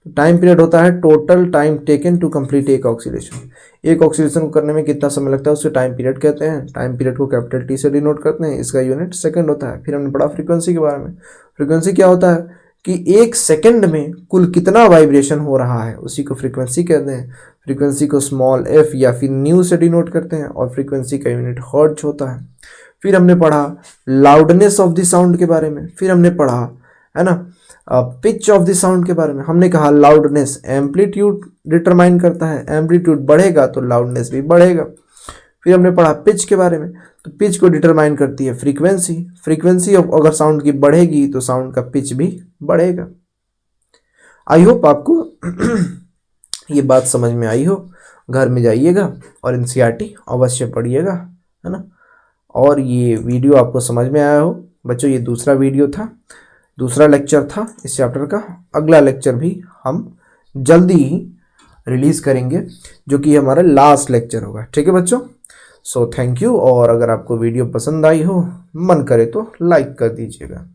तो टाइम पीरियड होता है total time taken to complete एक ऑक्सीलेशन। एक ऑक्सीलेशन को करने में कितना समय लगता है उसे टाइम पीरियड कहते हैं। टाइम पीरियड को कैपिटल टी से डिनोट करते हैं। इसका यूनिट सेकंड होता है। फिर हमने पढ़ा फ्रीक्वेंसी के बारे में। फ्रीक्वेंसी क्या होता है कि एक सेकंड में कुल कितना वाइब्रेशन हो रहा है उसी को फ्रीक्वेंसी कहते हैं। फ्रीक्वेंसी को स्मॉल एफ या फिर न्यू से डिनोट करते हैं और फ्रीक्वेंसी का यूनिट हर्ट्ज होता है। फिर हमने पढ़ा लाउडनेस ऑफ द साउंड के बारे में। फिर हमने पढ़ा, है ना, पिच ऑफ द साउंड के बारे में। हमने कहा लाउडनेस एम्पलीट्यूड डिटरमाइन करता है, एम्पलीट्यूड बढ़ेगा तो लाउडनेस भी बढ़ेगा। फिर हमने पढ़ा पिच के बारे में। तो पिच को डिटरमाइन करती है फ्रीक्वेंसी। फ्रीक्वेंसी अगर साउंड की बढ़ेगी तो साउंड का पिच भी बढ़ेगा। आई होप आपको ये बात समझ में आई हो। घर में जाइएगा और एनसीईआरटी अवश्य पढ़िएगा, है ना। और ये वीडियो आपको समझ में आया हो बच्चों। ये दूसरा वीडियो था, दूसरा लेक्चर था इस चैप्टर का। अगला लेक्चर भी हम जल्दी ही रिलीज करेंगे जो कि हमारा लास्ट लेक्चर होगा। ठीक है बच्चों, सो थैंक यू। और अगर आपको वीडियो पसंद आई हो, मन करे तो लाइक कर दीजिएगा।